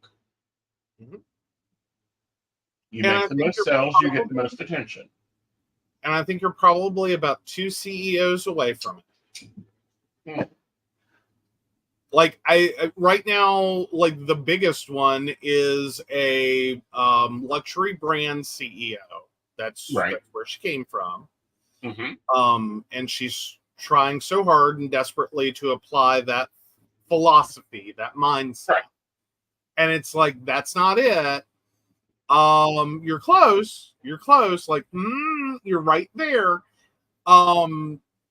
You make the most sales, you get the most attention. And I think you're probably about 2 CEOs away from it. Like, I right now, like, the biggest one is a luxury brand CEO. That's where she came from. And she's trying so hard and desperately to apply that philosophy, that mindset. Right. And it's like, that's not it. You're close. Like, you're right there.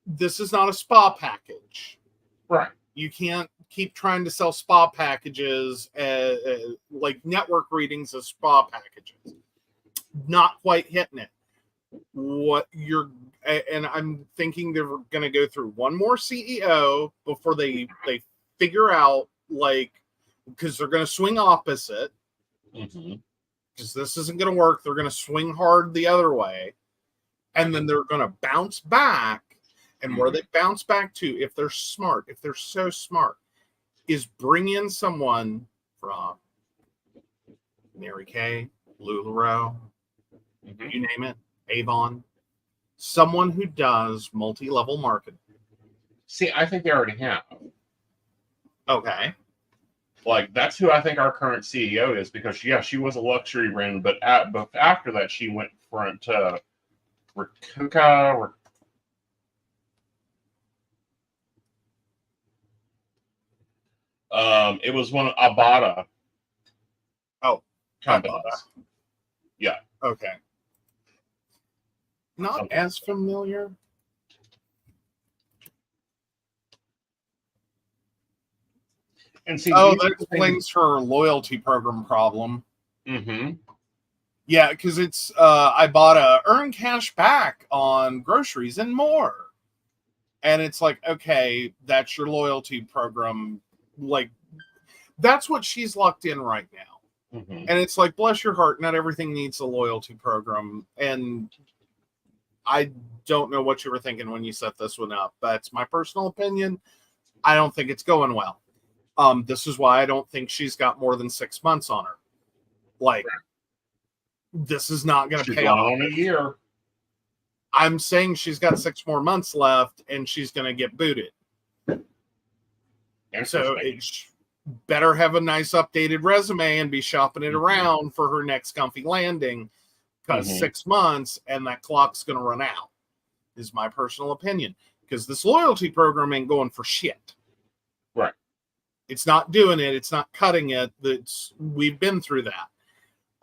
This is not a spa package. Right. You can't keep trying to sell spa packages, like network readings of spa packages. Not quite hitting it. And I'm thinking they're going to go through one more CEO before they figure out, like, because they're going to swing opposite. Because this isn't going to work. They're going to swing hard the other way. And then they're going to bounce back. And where they bounce back to, if they're smart, if they're so smart, is bring in someone from Mary Kay, LuLaRoe, you name it, Avon, someone who does multi-level marketing. See, I think they already have. Okay. Like, that's who I think our current CEO is, because, yeah, she was a luxury brand, but after that, she went to Rakuka. It was one of Abada. Oh, companies. Abada. Yeah. Okay. Not something as familiar. And see, that explains her loyalty program problem. Yeah, because it's Ibotta, earn cash back on groceries and more. And it's like, okay, that's your loyalty program. Like, that's what she's locked in right now. And it's like, bless your heart, not everything needs a loyalty program. And I don't know what you were thinking when you set this one up. That's my personal opinion. I don't think it's going well. This is why I don't think she's got more than 6 months on her. Like, this is not going to pay off. On a year. I'm saying she's got 6 more months left, and she's going to get booted. So it's better have a nice updated resume and be shopping it around for her next comfy landing, because 6 months and that clock's going to run out, is my personal opinion. Because this loyalty program ain't going for shit. Right. It's not doing it. It's not cutting it. We've been through that.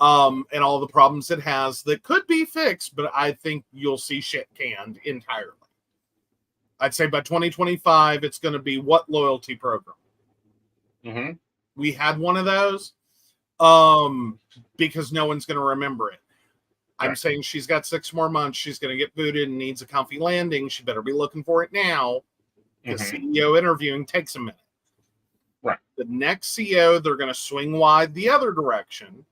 And all the problems it has that could be fixed, but I think you'll see shit canned entirely. I'd say by 2025, it's going to be what loyalty program? Mm-hmm. We had one of those because no one's going to remember it. I'm saying she's got 6 more months. She's going to get booted and needs a comfy landing. She better be looking for it now because CEO interviewing takes a minute. Right. The next CEO, they're going to swing wide the other direction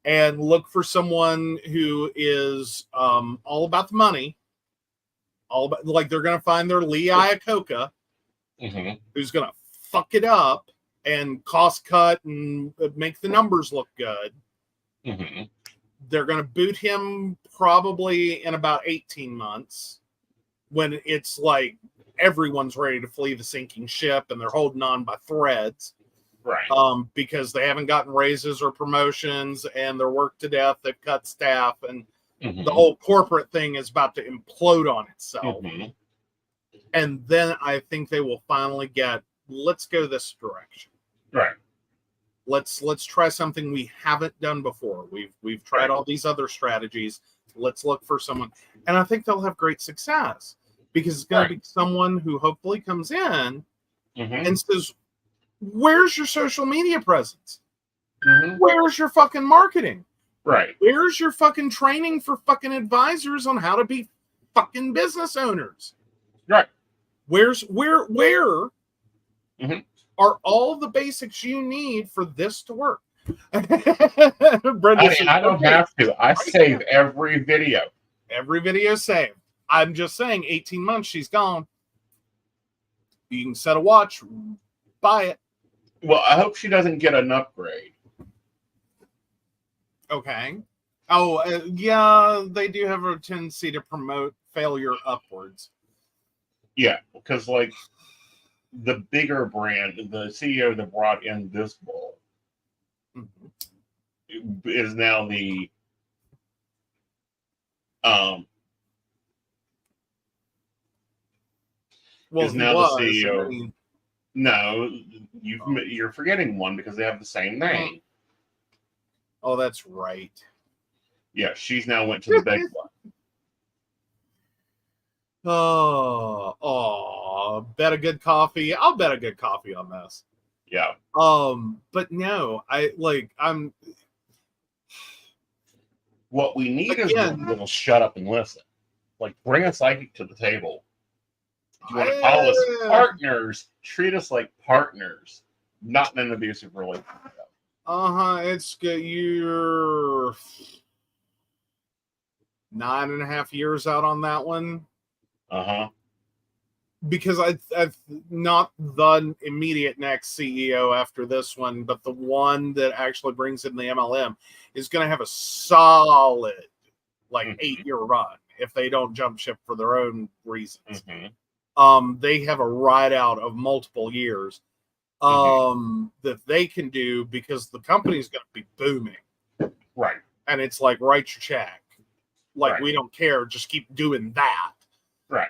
and look for someone who is all about the money. All about, like, they're going to find their Lee Iacocca who's going to fuck it up and cost cut and make the numbers look good. They're going to boot him probably in about 18 months when it's like everyone's ready to flee the sinking ship and they're holding on by threads. Right. Because they haven't gotten raises or promotions and they're worked to death. They've cut staff and the whole corporate thing is about to implode on itself. And then I think they will finally get, let's go this direction. Right. Let's try something we haven't done before. We've tried all these other strategies. Let's look for someone. And I think they'll have great success because it's going to be someone who hopefully comes in and says, where's your social media presence? Where's your fucking marketing? Right. Where's your fucking training for fucking advisors on how to be fucking business owners? Right. Where are all the basics you need for this to work? Brenda says, I don't have to. I save every video. Every video saved. I'm just saying, 18 months, she's gone. You can set a watch, buy it. Well, I hope she doesn't get an upgrade. Okay. Oh, yeah, they do have a tendency to promote failure upwards. Yeah, because, like, the bigger brand, the CEO that brought in this bull is now the is now the CEO. I mean, no, you're forgetting one because they have the same name. Oh, that's right. Yeah, she's now went to the big one. Oh, bet a good coffee. I'll bet a good coffee on this. Yeah. But no, I'm. What we need is a little shut up and listen. Like, bring a psychic to the table. You want to call us partners? Treat us like partners, not in an abusive relationship. It's good. You're 9.5 years out on that one. Because I've not the immediate next CEO after this one, but the one that actually brings in the MLM is going to have a solid 8-year run if they don't jump ship for their own reasons. They have a ride out of multiple years that they can do because the company's going to be booming. Right. And it's like, write your check. We don't care. Just keep doing that. Right.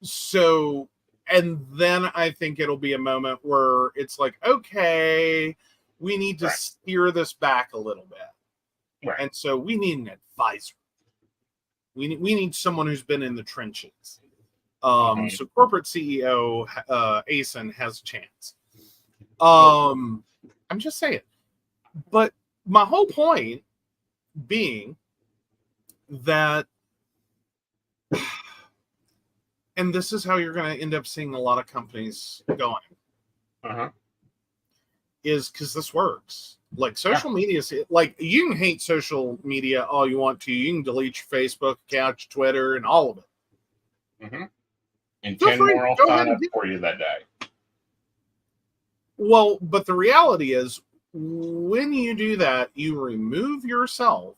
So, and then I think it'll be a moment where it's like, okay, we need to steer this back a little bit. Right. And so we need an advisor. We need someone who's been in the trenches. So corporate CEO Aeson has a chance. I'm just saying. But my whole point being that, and this is how you're going to end up seeing a lot of companies going, is because this works. Like, social media is, like, you can hate social media all you want to. You can delete your Facebook account, your Twitter, and all of it. And 10 more will sign up for you that day. Well, but the reality is, when you do that, you remove yourself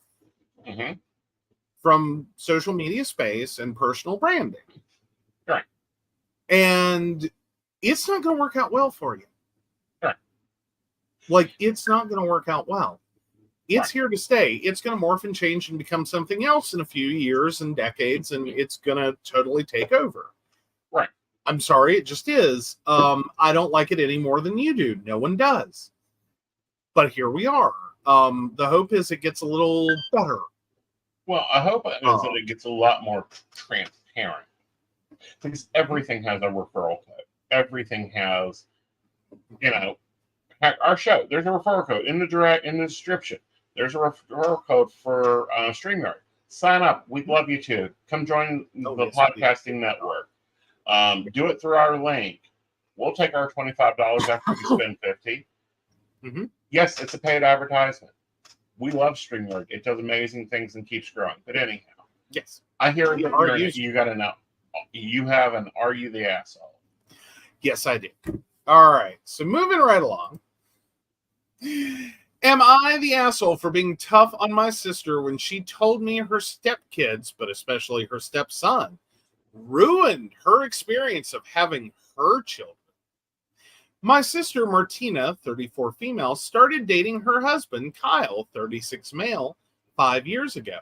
from social media space and personal branding. Right. And it's not going to work out well for you. Right. Like, it's not going to work out well. It's here to stay. It's going to morph and change and become something else in a few years and decades, and it's going to totally take over. Right. I'm sorry, it just is. I don't like it any more than you do. No one does. But here we are. The hope is it gets a little better. Well, I hope that it gets a lot more transparent. Because everything has a referral code. Everything has, you know, heck, our show. There's a referral code in the description. There's a referral code for StreamYard. Sign up. We'd love you to come join the podcasting network. Do it through our link. We'll take our $25 after you spend $50. Mm-hmm. Yes, it's a paid advertisement. We love StreamYard. It does amazing things and keeps growing. But anyhow, yes, I hear that you got to know. You have an "Are you the asshole?" Yes, I do. All right, so moving right along. Am I the asshole for being tough on my sister when she told me her stepkids, but especially her stepson, ruined her experience of having her children? My sister Martina, 34 female, started dating her husband Kyle, 36 male, 5 years ago.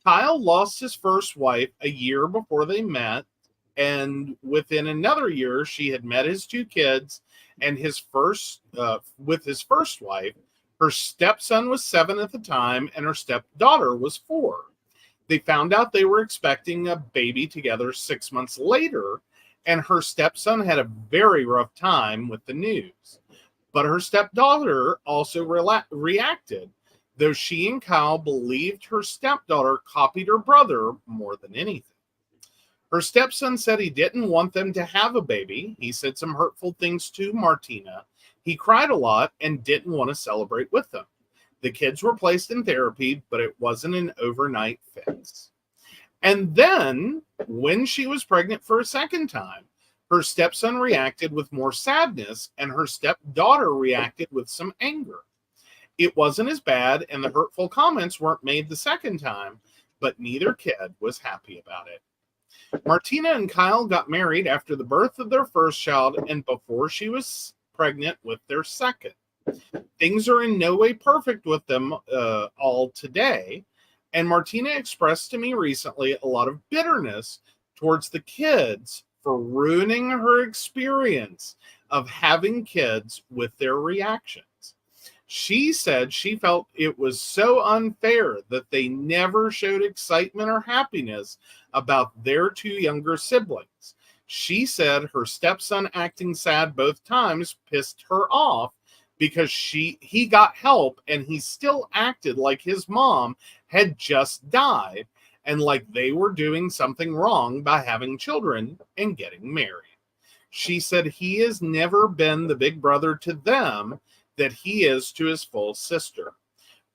Kyle lost his first wife a year before they met, and within another year, she had met his two kids. And with his first wife, her stepson was 7 at the time, and her stepdaughter was 4. They found out they were expecting a baby together 6 months later, and her stepson had a very rough time with the news. But her stepdaughter also reacted, though she and Kyle believed her stepdaughter copied her brother more than anything. Her stepson said he didn't want them to have a baby. He said some hurtful things to Martina. He cried a lot and didn't want to celebrate with them. The kids were placed in therapy, but it wasn't an overnight fix. And then, when she was pregnant for a second time, her stepson reacted with more sadness, and her stepdaughter reacted with some anger. It wasn't as bad, and the hurtful comments weren't made the second time, but neither kid was happy about it. Martina and Kyle got married after the birth of their first child and before she was pregnant with their second. Things are in no way perfect with them all today, and Martina expressed to me recently a lot of bitterness towards the kids for ruining her experience of having kids with their reactions. She said she felt it was so unfair that they never showed excitement or happiness about their two younger siblings. She said her stepson acting sad both times pissed her off because he got help and he still acted like his mom had just died and like they were doing something wrong by having children and getting married. She said he has never been the big brother to them that he is to his full sister.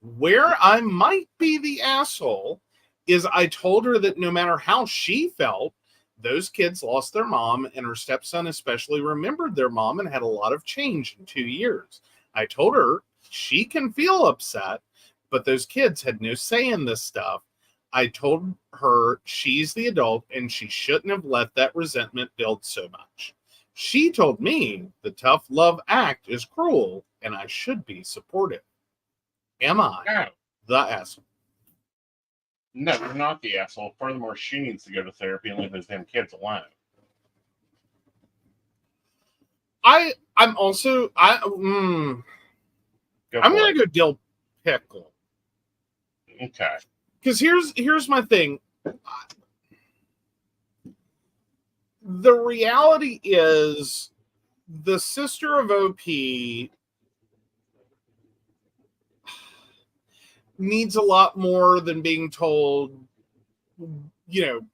Where I might be the asshole is I told her that no matter how she felt, those kids lost their mom, and her stepson especially remembered their mom and had a lot of change in 2 years. I told her she can feel upset, but those kids had no say in this stuff. I told her she's the adult and she shouldn't have let that resentment build so much. She told me the tough love act is cruel and I should be supportive. Am I the asshole? No, you're not the asshole. Furthermore, she needs to go to therapy and leave those damn kids alone. I'm gonna go dill pickle. Okay. Because here's my thing. The reality is the sister of OP needs a lot more than being told,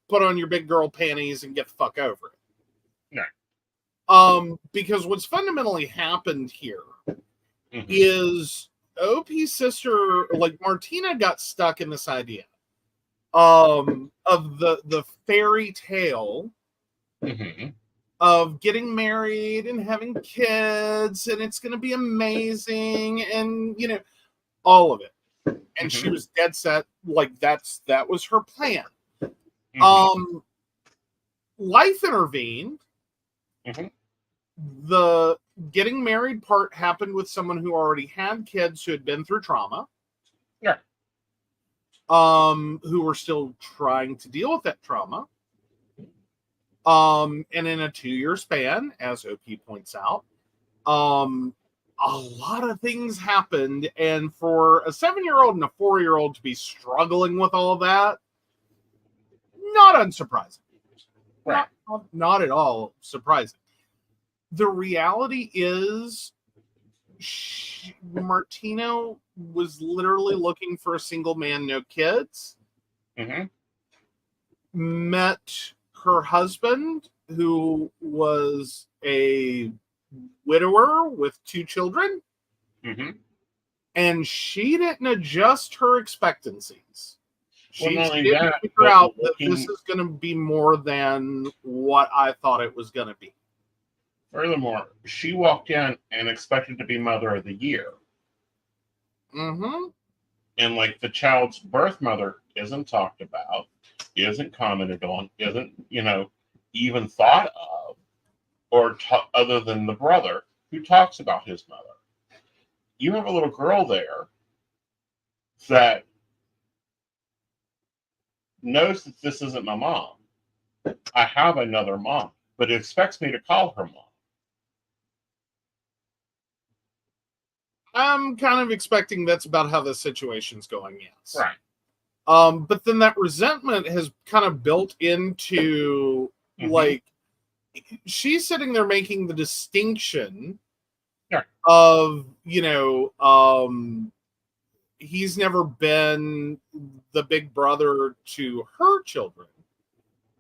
put on your big girl panties and get the fuck over it. No. Because what's fundamentally happened here is OP's sister, like Martina, got stuck in this idea of the fairy tale of getting married and having kids, and it's going to be amazing, and all of it. And she was dead set, like that was her plan. Life intervened. The getting married part happened with someone who already had kids who had been through trauma. Yeah. Who were still trying to deal with that trauma. And in a 2-year span, as OP points out, a lot of things happened. And for a 7-year-old and a 4-year-old to be struggling with all of that, not unsurprising. Right. not at all surprising. The reality is, Martino was literally looking for a single man, no kids. Mm-hmm. Met her husband, who was a widower with 2 children. Mm-hmm. And she didn't adjust her expectancies. She Well, not only didn't that, figure but out that looking- this is going to be more than what I thought it was going to be. Furthermore, she walked in and expected to be Mother of the Year. Mm-hmm. And like the child's birth mother isn't talked about, isn't commented on, isn't, even thought of, or other than the brother who talks about his mother. You have a little girl there that knows that this isn't my mom. I have another mom, but it expects me to call her mom. I'm kind of expecting that's about how the situation's going, yes. Right. But then that resentment has kind of built into, like, she's sitting there making the distinction of, he's never been the big brother to her children,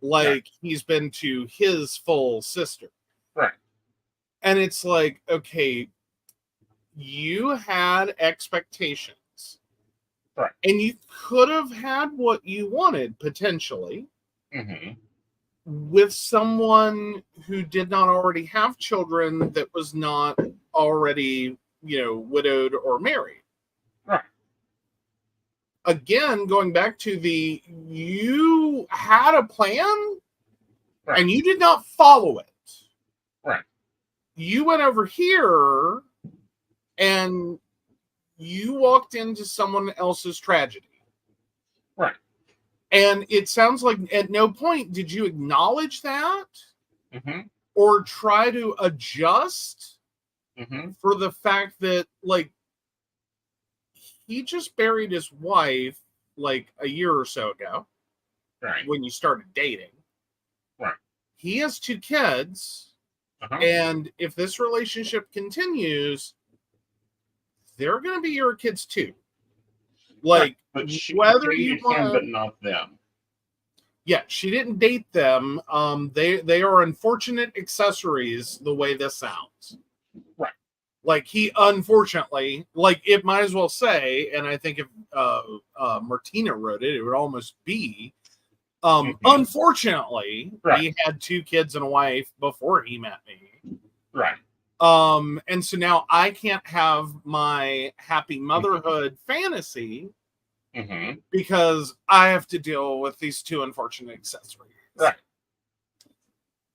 like he's been to his full sister. Right. And it's like, okay, you had expectations. Right. And you could have had what you wanted, potentially, with someone who did not already have children, that was not already, widowed or married. Right. Again, going back to you had a plan, and you did not follow it. Right. You went over here and you walked into someone else's tragedy. Right. And it sounds like at no point did you acknowledge that or try to adjust for the fact that, like, he just buried his wife like a year or so ago. Right. When you started dating. Right. He has 2 kids. And if this relationship continues, they're going to be your kids too. Like, but she whether dated you him, want, but not them. Yeah, she didn't date them. They are unfortunate accessories. The way this sounds, right? Like, he unfortunately, like, it might as well say, and I think if Martina wrote it, it would almost be, unfortunately, he had 2 kids and a wife before he met me. Right. And so now I can't have my happy motherhood fantasy because I have to deal with these 2 unfortunate accessories. Right.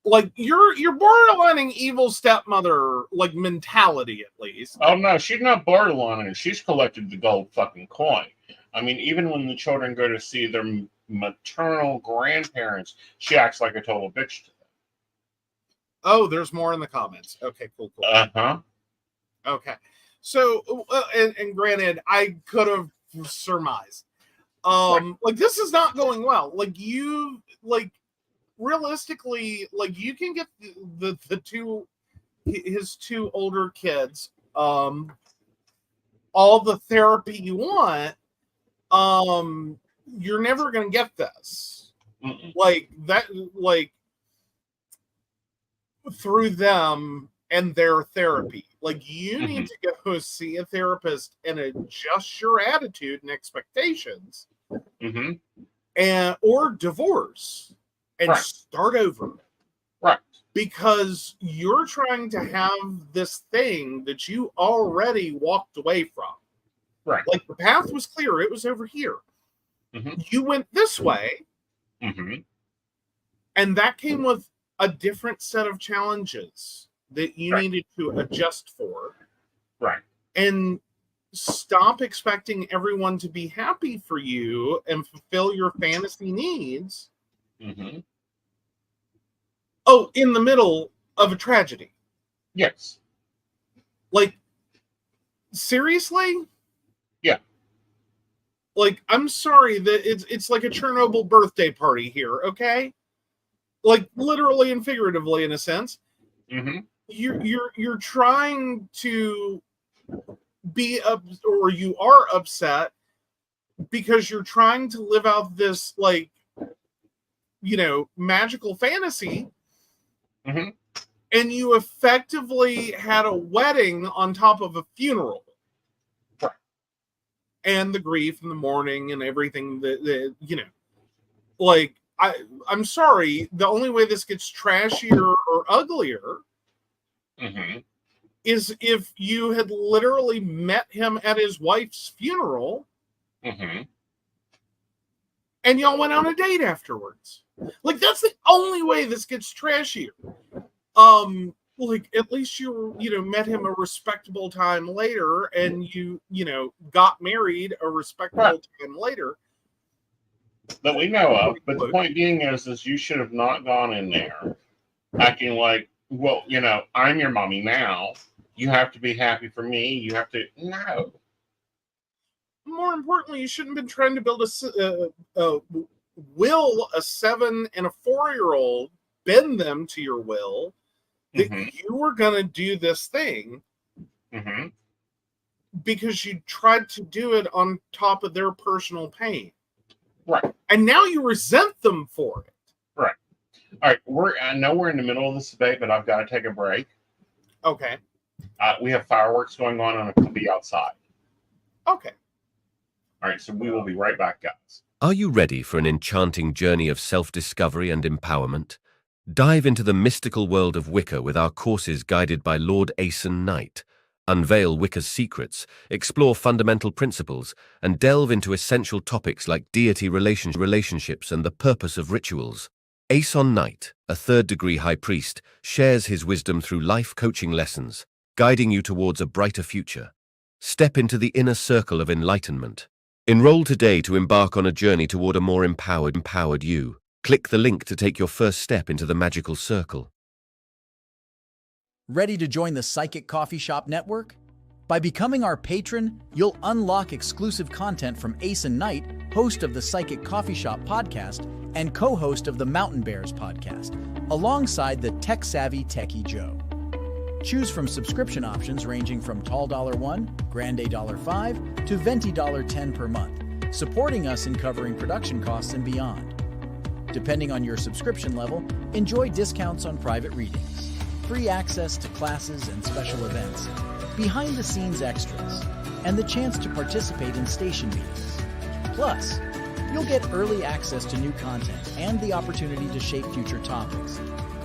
Like, you're borderlining evil stepmother, like, mentality, at least. Oh no, she's not borderlining. She's collected the gold fucking coin. I mean, even when the children go to see their maternal grandparents, she acts like a total bitch to them. Oh, there's more in the comments. Okay, cool. Okay. So, and granted, I could have surmised. Like, this is not going well. Like, realistically, like, you can get his 2 older kids, all the therapy you want. You're never going to get this. Like, that, like, through them and their therapy. Like, you need to go see a therapist and adjust your attitude and expectations, and or divorce and start over. Right. Because you're trying to have this thing that you already walked away from. Right. Like, the path was clear. It was over here. You went this way. And that came with a different set of challenges that you needed to adjust for. Right. And stop expecting everyone to be happy for you and fulfill your fantasy needs. Oh, in the middle of a tragedy. Yes. Like, seriously? Yeah. Like, I'm sorry that it's like a Chernobyl birthday party here, okay? like literally and figuratively in a sense. Mm-hmm. You're trying to be up, or you are upset because you're trying to live out this, like, magical fantasy. Mm-hmm. And you effectively had a wedding on top of a funeral. Right. And the grief and the mourning and everything that like, I'm sorry, the only way this gets trashier or uglier Mm-hmm. is if you had literally met him at his wife's funeral. Mm-hmm. And y'all went on a date afterwards. Like, that's the only way this gets trashier. Like, at least you met him a respectable time later, and you got married a respectable time later. That we know of. But the point being is you should have not gone in there acting like, well, I'm your mommy now. You have to be happy for me. You have to. No. More importantly, you shouldn't have been trying to build a will a 7 and a 4-year-old, bend them to your will that you were going to do this thing because you tried to do it on top of their personal pain. Right. And now you resent them for it. Right. All right. I know we're in the middle of this debate, but I've got to take a break. Okay. We have fireworks going on and it could be outside. Okay. All right. So we will be right back, guys. Are you ready for an enchanting journey of self-discovery and empowerment? Dive into the mystical world of Wicca with our courses guided by Lord Aeson Knight. Unveil Wicca's secrets, explore fundamental principles, and delve into essential topics like deity relationships and the purpose of rituals. Aeson Knight, a third-degree high priest, shares his wisdom through life coaching lessons, guiding you towards a brighter future. Step into the inner circle of enlightenment. Enroll today to embark on a journey toward a more empowered you. Click the link to take your first step into the magical circle. Ready to join the Psychic Coffee Shop Network? By becoming our patron, you'll unlock exclusive content from Aeson Knight, host of the Psychic Coffee Shop podcast and co-host of the Mountain Bears podcast, alongside the tech-savvy Techie Joe. Choose from subscription options ranging from Tall $1, Grande $5, to Venti $10 per month, supporting us in covering production costs and beyond. Depending on your subscription level, enjoy discounts on private readings, free access to classes and special events, behind-the-scenes extras, and the chance to participate in station meetings. Plus, you'll get early access to new content and the opportunity to shape future topics.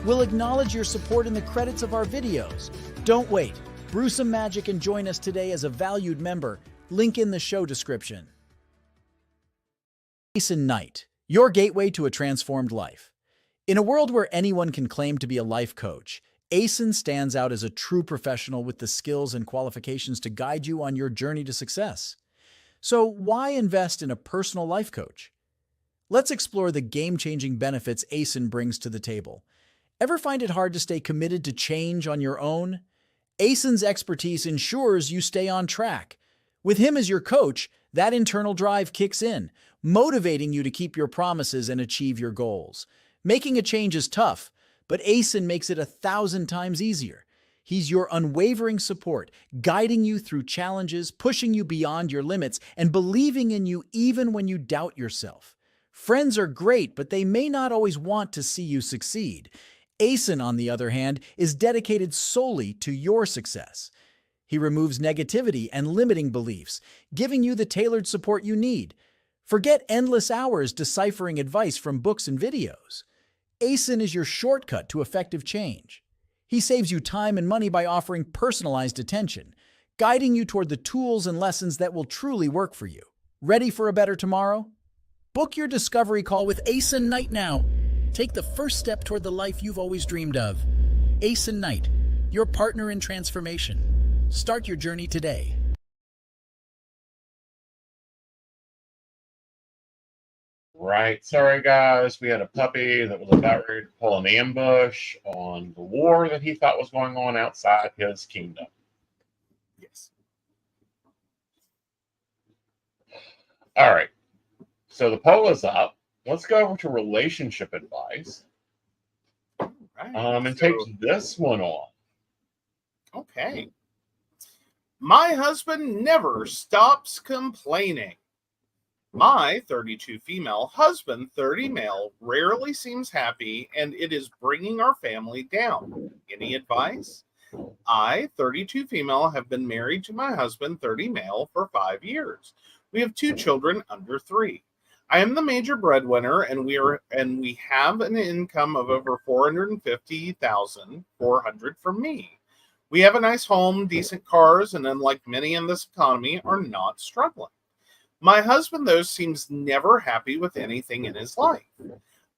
We'll acknowledge your support in the credits of our videos. Don't wait. Brew some magic and join us today as a valued member. Link in the show description. Aeson Knight, your gateway to a transformed life. In a world where anyone can claim to be a life coach, Aeson stands out as a true professional with the skills and qualifications to guide you on your journey to success. So why invest in a personal life coach? Let's explore the game-changing benefits Aeson brings to the table. Ever find it hard to stay committed to change on your own? Aeson's expertise ensures you stay on track. With him as your coach, that internal drive kicks in, motivating you to keep your promises and achieve your goals. Making a change is tough, but Aeson makes it 1,000 times easier. He's your unwavering support, guiding you through challenges, pushing you beyond your limits, and believing in you even when you doubt yourself. Friends are great, but they may not always want to see you succeed. Aeson, on the other hand, is dedicated solely to your success. He removes negativity and limiting beliefs, giving you the tailored support you need. Forget endless hours deciphering advice from books and videos. Aeson is your shortcut to effective change. He saves you time and money by offering personalized attention, guiding you toward the tools and lessons that will truly work for you. Ready for a better tomorrow? Book your discovery call with Aeson Knight now. Take the first step toward the life you've always dreamed of. Aeson Knight, your partner in transformation. Start your journey today. Right. Sorry, guys. We had a puppy that was about ready to pull an ambush on the war that he thought was going on outside his kingdom. Yes. All right. So the poll is up. Let's go over to relationship advice. right. And take this one on. Okay. My husband never stops complaining. My 32 female husband, 30 male, rarely seems happy, and it is bringing our family down. Any advice? I, 32 female, have been married to my husband, 30 male, for 5 years. We have 2 children under 3. I am the major breadwinner, and we have an income of over 450,400 from me. We have a nice home, decent cars, and unlike many in this economy, are not struggling. My husband, though, seems never happy with anything in his life.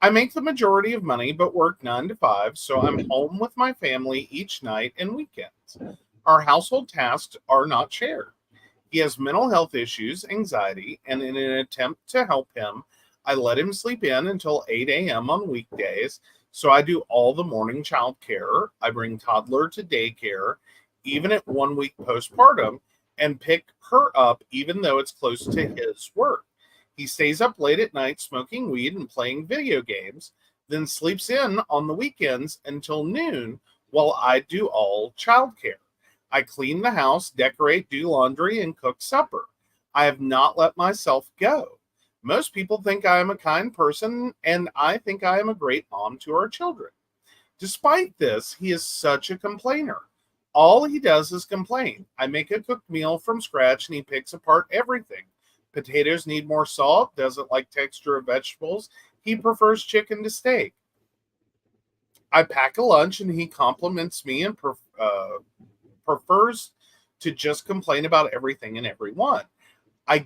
I make the majority of money, but work 9 to 5, so I'm home with my family each night and weekends. Our household tasks are not shared. He has mental health issues, anxiety, and in an attempt to help him, I let him sleep in until 8 a.m. on weekdays. So I do all the morning child care. I bring toddler to daycare, even at 1 week postpartum, and pick her up even though it's close to his work. He stays up late at night smoking weed and playing video games, then sleeps in on the weekends until noon while I do all childcare. I clean the house, decorate, do laundry, and cook supper. I have not let myself go. Most people think I am a kind person, and I think I am a great mom to our children. Despite this, he is such a complainer. All he does is complain. I make a cooked meal from scratch, and he picks apart everything. Potatoes need more salt, doesn't like texture of vegetables. He prefers chicken to steak. I pack a lunch, and he compliments me and prefers to just complain about everything and everyone. I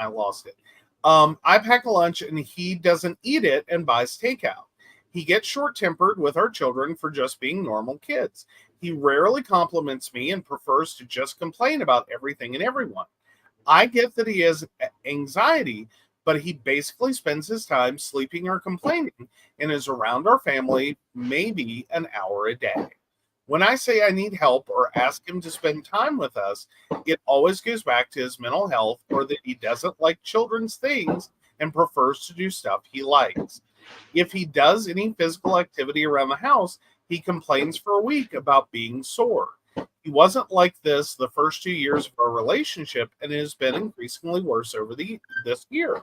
lost it. I pack a lunch and he doesn't eat it and buys takeout. He gets short-tempered with our children for just being normal kids. He rarely compliments me and prefers to just complain about everything and everyone. I get that he has anxiety, but he basically spends his time sleeping or complaining and is around our family maybe an hour a day. When I say I need help or ask him to spend time with us, it always goes back to his mental health or that he doesn't like children's things and prefers to do stuff he likes. If he does any physical activity around the house, he complains for a week about being sore. He wasn't like this the first 2 years of our relationship, and it has been increasingly worse over this year.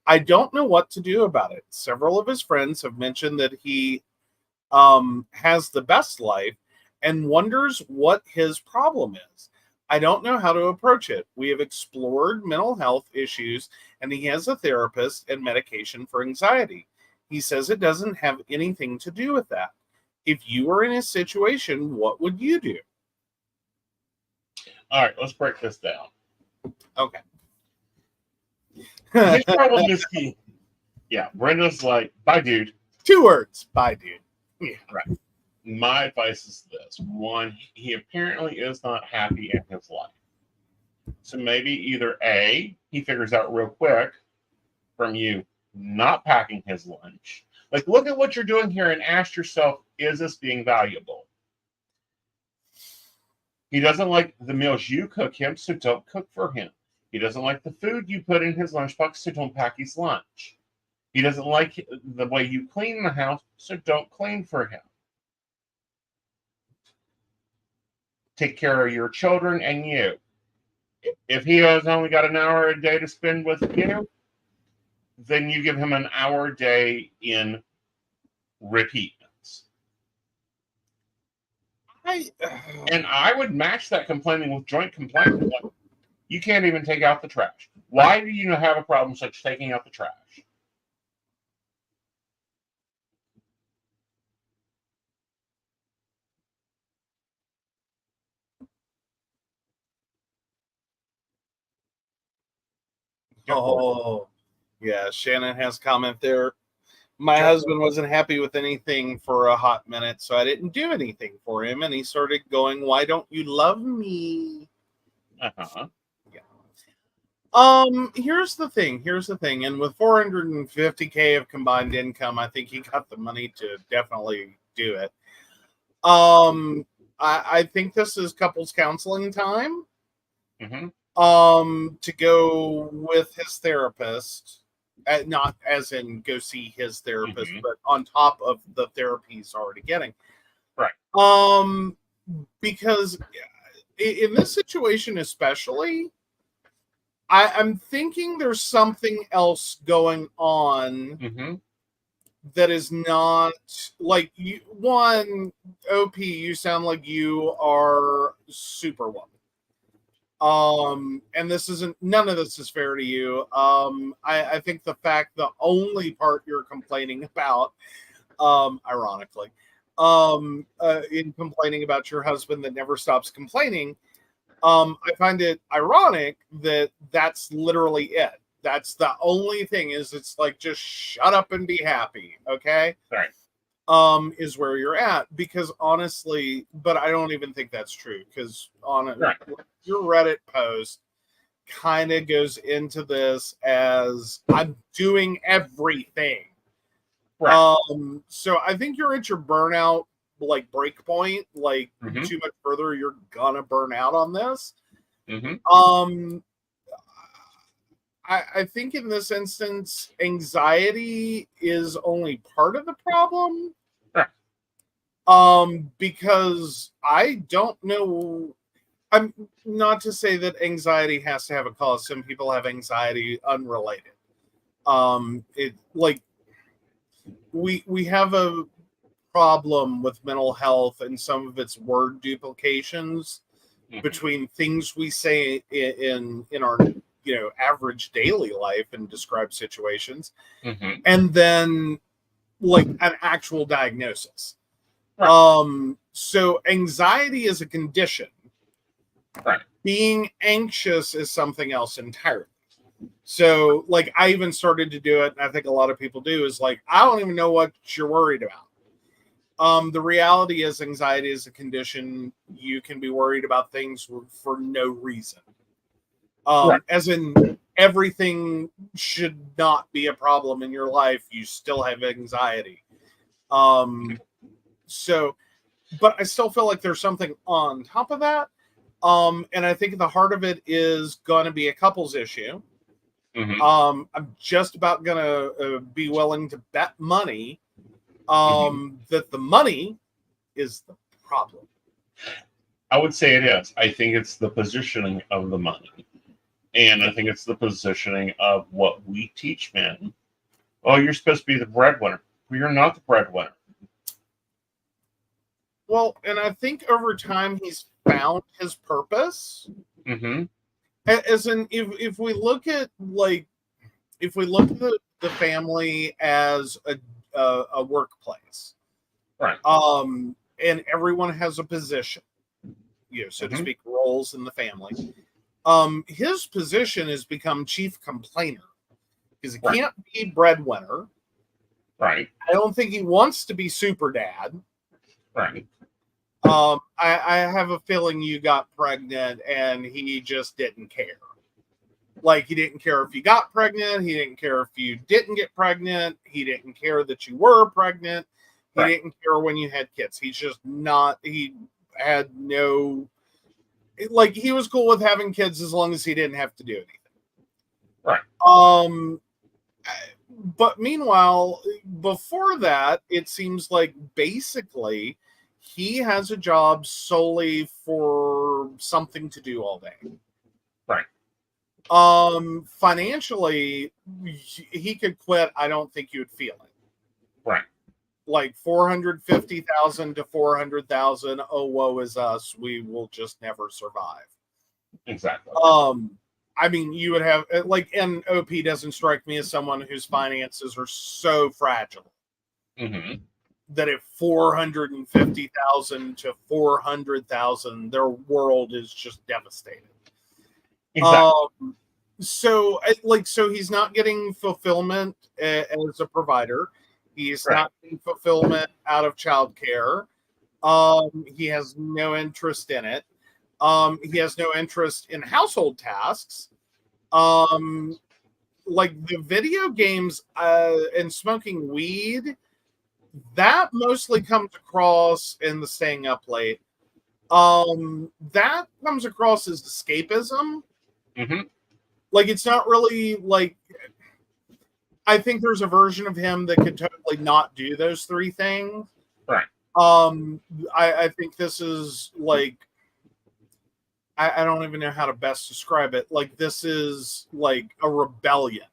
I don't know what to do about it. Several of his friends have mentioned that he has the best life and wonders what his problem is. I don't know how to approach it. We have explored mental health issues, and he has a therapist and medication for anxiety. He says it doesn't have anything to do with that. If you were in his situation, what would you do? All right, let's break this down. Okay. His problem is Brenda's like, bye, dude. 2 words. Bye, dude. Yeah. Right. My advice is this. 1, he apparently is not happy in his life. So maybe either A, he figures out real quick from you not packing his lunch. Like, look at what you're doing here and ask yourself, is this being valuable? He doesn't like the meals you cook him, so don't cook for him. He doesn't like the food you put in his lunchbox, so don't pack his lunch. He doesn't like the way you clean the house, so don't clean for him. Take care of your children and you. If he has only got an hour a day to spend with you, then you give him an hour a day in repeats. And I would match that complaining with joint complaining. You can't even take out the trash. Why do you have a problem such taking out the trash? Oh, yeah. Shannon has comment there. My husband wasn't happy with anything for a hot minute, so I didn't do anything for him. And he started going, "Why don't you love me?" Uh-huh. Yeah. Here's the thing. And with 450K of combined income, I think he got the money to definitely do it. I think this is couples counseling time. Mm-hmm. To go with his therapist not as in go see his therapist, Mhm. but on top of the therapy he's already getting. Right. Because in this situation especially, I'm thinking there's something else going on Mm-hmm. that is not like you. One, OP, you sound like you are Superwoman. And this isn't, none of this is fair to you. I think the fact, the only part you're complaining about, ironically, in complaining about your husband that never stops complaining, I find it ironic that that's literally it. That's the only thing, is it's like, just shut up and be happy, okay? Right. Is where you're at, because honestly, but I don't even think that's true, because on Right. your Reddit post kind of goes into this as I'm doing everything. Right. So I think you're at your burnout like break point, like Mhm. too much further, you're gonna burn out on this. Mm-hmm. I think in this instance, anxiety is only part of the problem. Right. Because I don't know. I'm not to say that anxiety has to have a cause. Some people have anxiety unrelated. It like we have a problem with mental health and some of its word duplications Mhm. between things we say in our average daily life and describe situations, Mm-hmm. and then like an actual diagnosis. Right. So anxiety is a condition. Right. Being anxious is something else entirely. So like I even started to do it, and I think a lot of people do, is like, I don't even know what you're worried about. The reality is anxiety is a condition. You can be worried about things for no reason. Right. As in everything should not be a problem in your life. You still have anxiety. So, but I still feel like there's something on top of that. And I think the heart of it is going to be a couples issue. Mm-hmm. I'm just about going to be willing to bet money that the money is the problem. I would say it is. I think it's the positioning of the money. And I think it's the positioning of what we teach men. Oh, you're supposed to be the breadwinner. Well, you're not the breadwinner. Well, and I think over time he's found his purpose. Mm-hmm. As in, if we look at the family as a workplace, Right. and everyone has a position, so to Mhm. speak, roles in the family. His position has become chief complainer because he Right. can't be breadwinner. Right. I don't think he wants to be super dad. Right. I have a feeling you got pregnant and he just didn't care. Like, he didn't care if you got pregnant. He didn't care if you didn't get pregnant. He didn't care that you were pregnant. He Right. didn't care when you had kids. He's just not, he had no, like, he was cool with having kids as long as he didn't have to do anything. Right. But meanwhile, before that, it seems like basically he has a job solely for something to do all day. Right. Financially, he could quit. I don't think you'd feel it. Right. Like 450,000 to 400,000. Oh, woe is us. We will just never survive. Exactly. I mean, you would have like, and OP doesn't strike me as someone whose finances are so fragile Mm-hmm. that if 450,000 to 400,000, their world is just devastated. Exactly. So he's not getting fulfillment as a provider. He's Right. not getting fulfillment out of childcare. He has no interest in it. He has no interest in household tasks. Like the video games and smoking weed, that mostly comes across in the staying up late. That comes across as escapism. Mm-hmm. Like, it's not really like, I think there's a version of him that could totally not do those three things. Right. I think this is like, I don't even know how to best describe it. Like, this is like a rebellion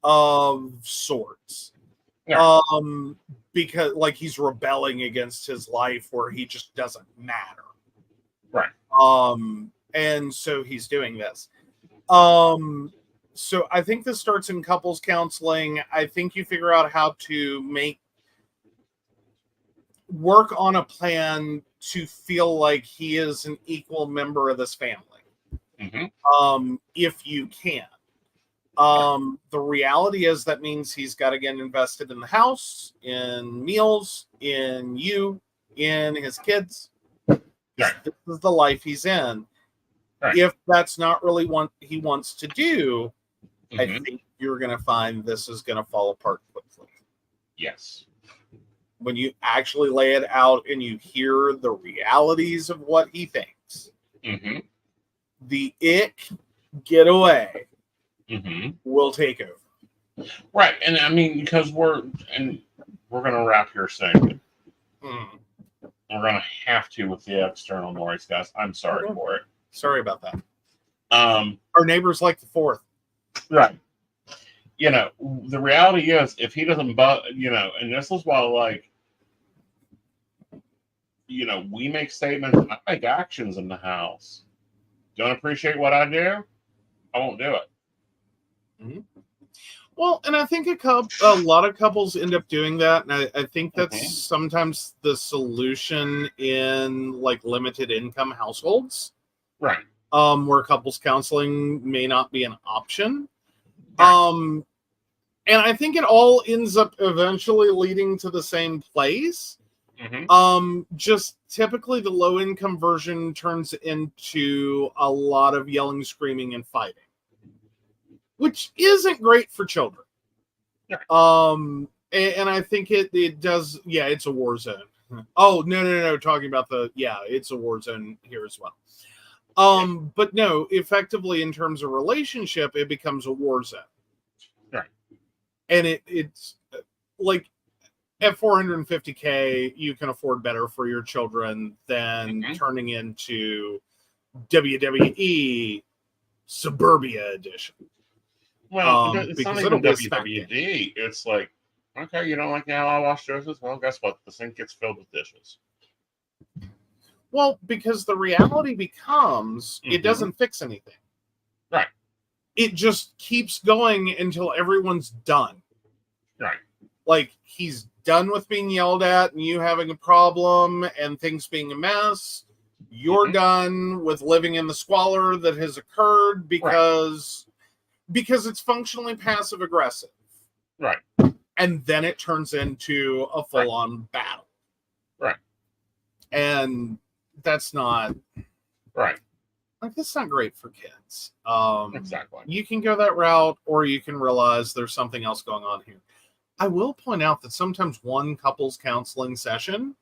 of sorts. Yeah. Because like he's rebelling against his life where he just doesn't matter. Right. And so he's doing this. So I think this starts in couples counseling. I think you figure out how to work on a plan to feel like he is an equal member of this family. If you can. The reality is that means he's got to get invested in the house, in meals, in you, in his kids. Right. This is the life he's in. Right. If that's not really what he wants to do, I think you're going to find this is going to fall apart quickly. Yes. When you actually lay it out and you hear the realities of what he thinks, the ick get away will take over. Right. And I mean, because we're going to wrap here soon. We're going to have to with the external noise, guys. I'm sorry for it. Sorry about that. Our neighbor's like the fourth. Right. You know, the reality is, if he doesn't, and this is why, like, we make statements and I make actions in the house. Don't appreciate what I do? I won't do it. Well, and I think a lot of couples end up doing that, and I think that's sometimes the solution in like limited income households. Right. Where couples counseling may not be an option. Right. And I think it all ends up eventually leading to the same place. Just typically the low income version turns into a lot of yelling, screaming, and fighting, which isn't great for children. Right. And I think it does. Yeah, it's a war zone. Oh, no. Talking about it's a war zone here as well. But no, effectively in terms of relationship, it becomes a war zone. Right. And it's like at $450K, you can afford better for your children than turning into WWE Suburbia Edition. Well, it's because not even it'll be WWD. It's like, okay, you don't like how I wash dishes? Well, guess what? The sink gets filled with dishes. Well, because the reality becomes it doesn't fix anything. Right. It just keeps going until everyone's done. Right. Like, he's done with being yelled at and you having a problem and things being a mess. You're done with living in the squalor that has occurred because it's functionally passive aggressive. Right. And then it turns into a full-on battle. Right. And that's not that's not great for kids. Exactly. You can go that route, or you can realize there's something else going on here. I will point out that sometimes one couples counseling session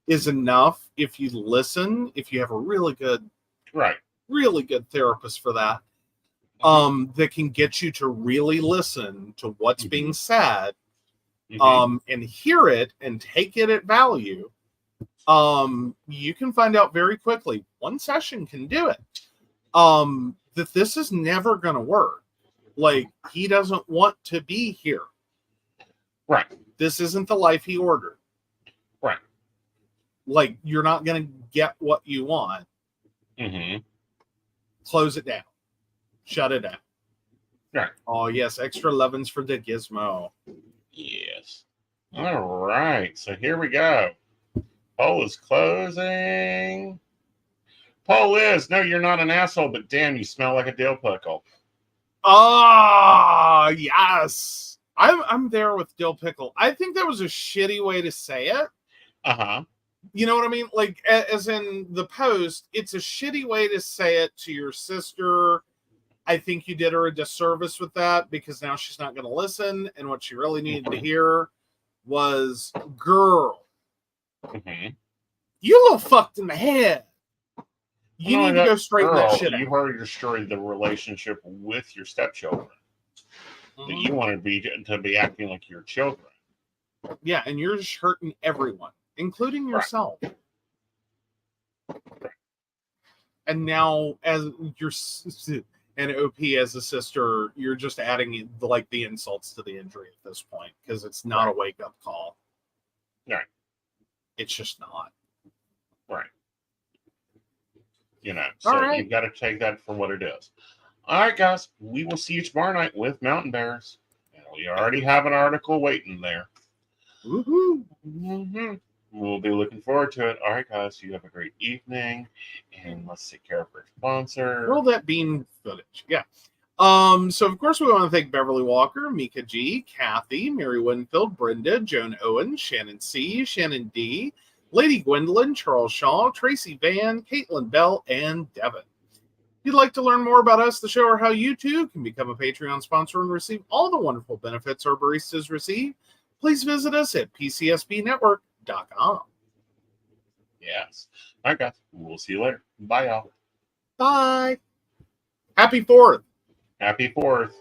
is enough if you listen, if you have a really good therapist for that, that can get you to really listen to what's being said, and hear it and take it at value. You can find out very quickly. One session can do it. That this is never going to work. Like, he doesn't want to be here. Right. This isn't the life he ordered. Right. Like, you're not going to get what you want. Close it down. Shut it down. Right. Oh, yes. Extra lovin's for the gizmo. Yes. All right. So here we go. Poll is closing. Poll is, no, you're not an asshole, but damn, you smell like a dill pickle. Ah, yes. I'm there with dill pickle. I think that was a shitty way to say it. You know what I mean? Like, as in the post, it's a shitty way to say it to your sister. I think you did her a disservice with that, because now she's not going to listen. And what she really needed to hear was, girl, you a little fucked in the head. You need to go straighten that shit out. You've already destroyed the relationship with your stepchildren. that you want to be acting like your children. Yeah, and you're just hurting everyone, including yourself. Right. And now, as you're and OP as a sister, you're just adding like the insults to the injury at this point because it's not a wake up call. Right. It's just not. Right. So right. you've got to take that for what it is. All right, guys, we will see you tomorrow night with Mountain Bears. And we already have an article waiting there. Woohoo! Mm-hmm. We'll be looking forward to it. All right, guys, you have a great evening, and let's take care of our sponsor. Roll that bean footage. Yeah. So of course we want to thank Beverly Walker, Mika G, Kathy, Mary Winfield, Brenda, Joan Owen, Shannon C, Shannon D, Lady Gwendolyn, Charles Shaw, Tracy Van, Caitlin Bell, and Devin. If you'd like to learn more about us, the show, or how you too can become a Patreon sponsor and receive all the wonderful benefits our baristas receive, please visit us at pcsbnetwork.com. Yes. All right, guys. We'll see you later. Bye, y'all. Bye. Happy 4th. Happy 4th.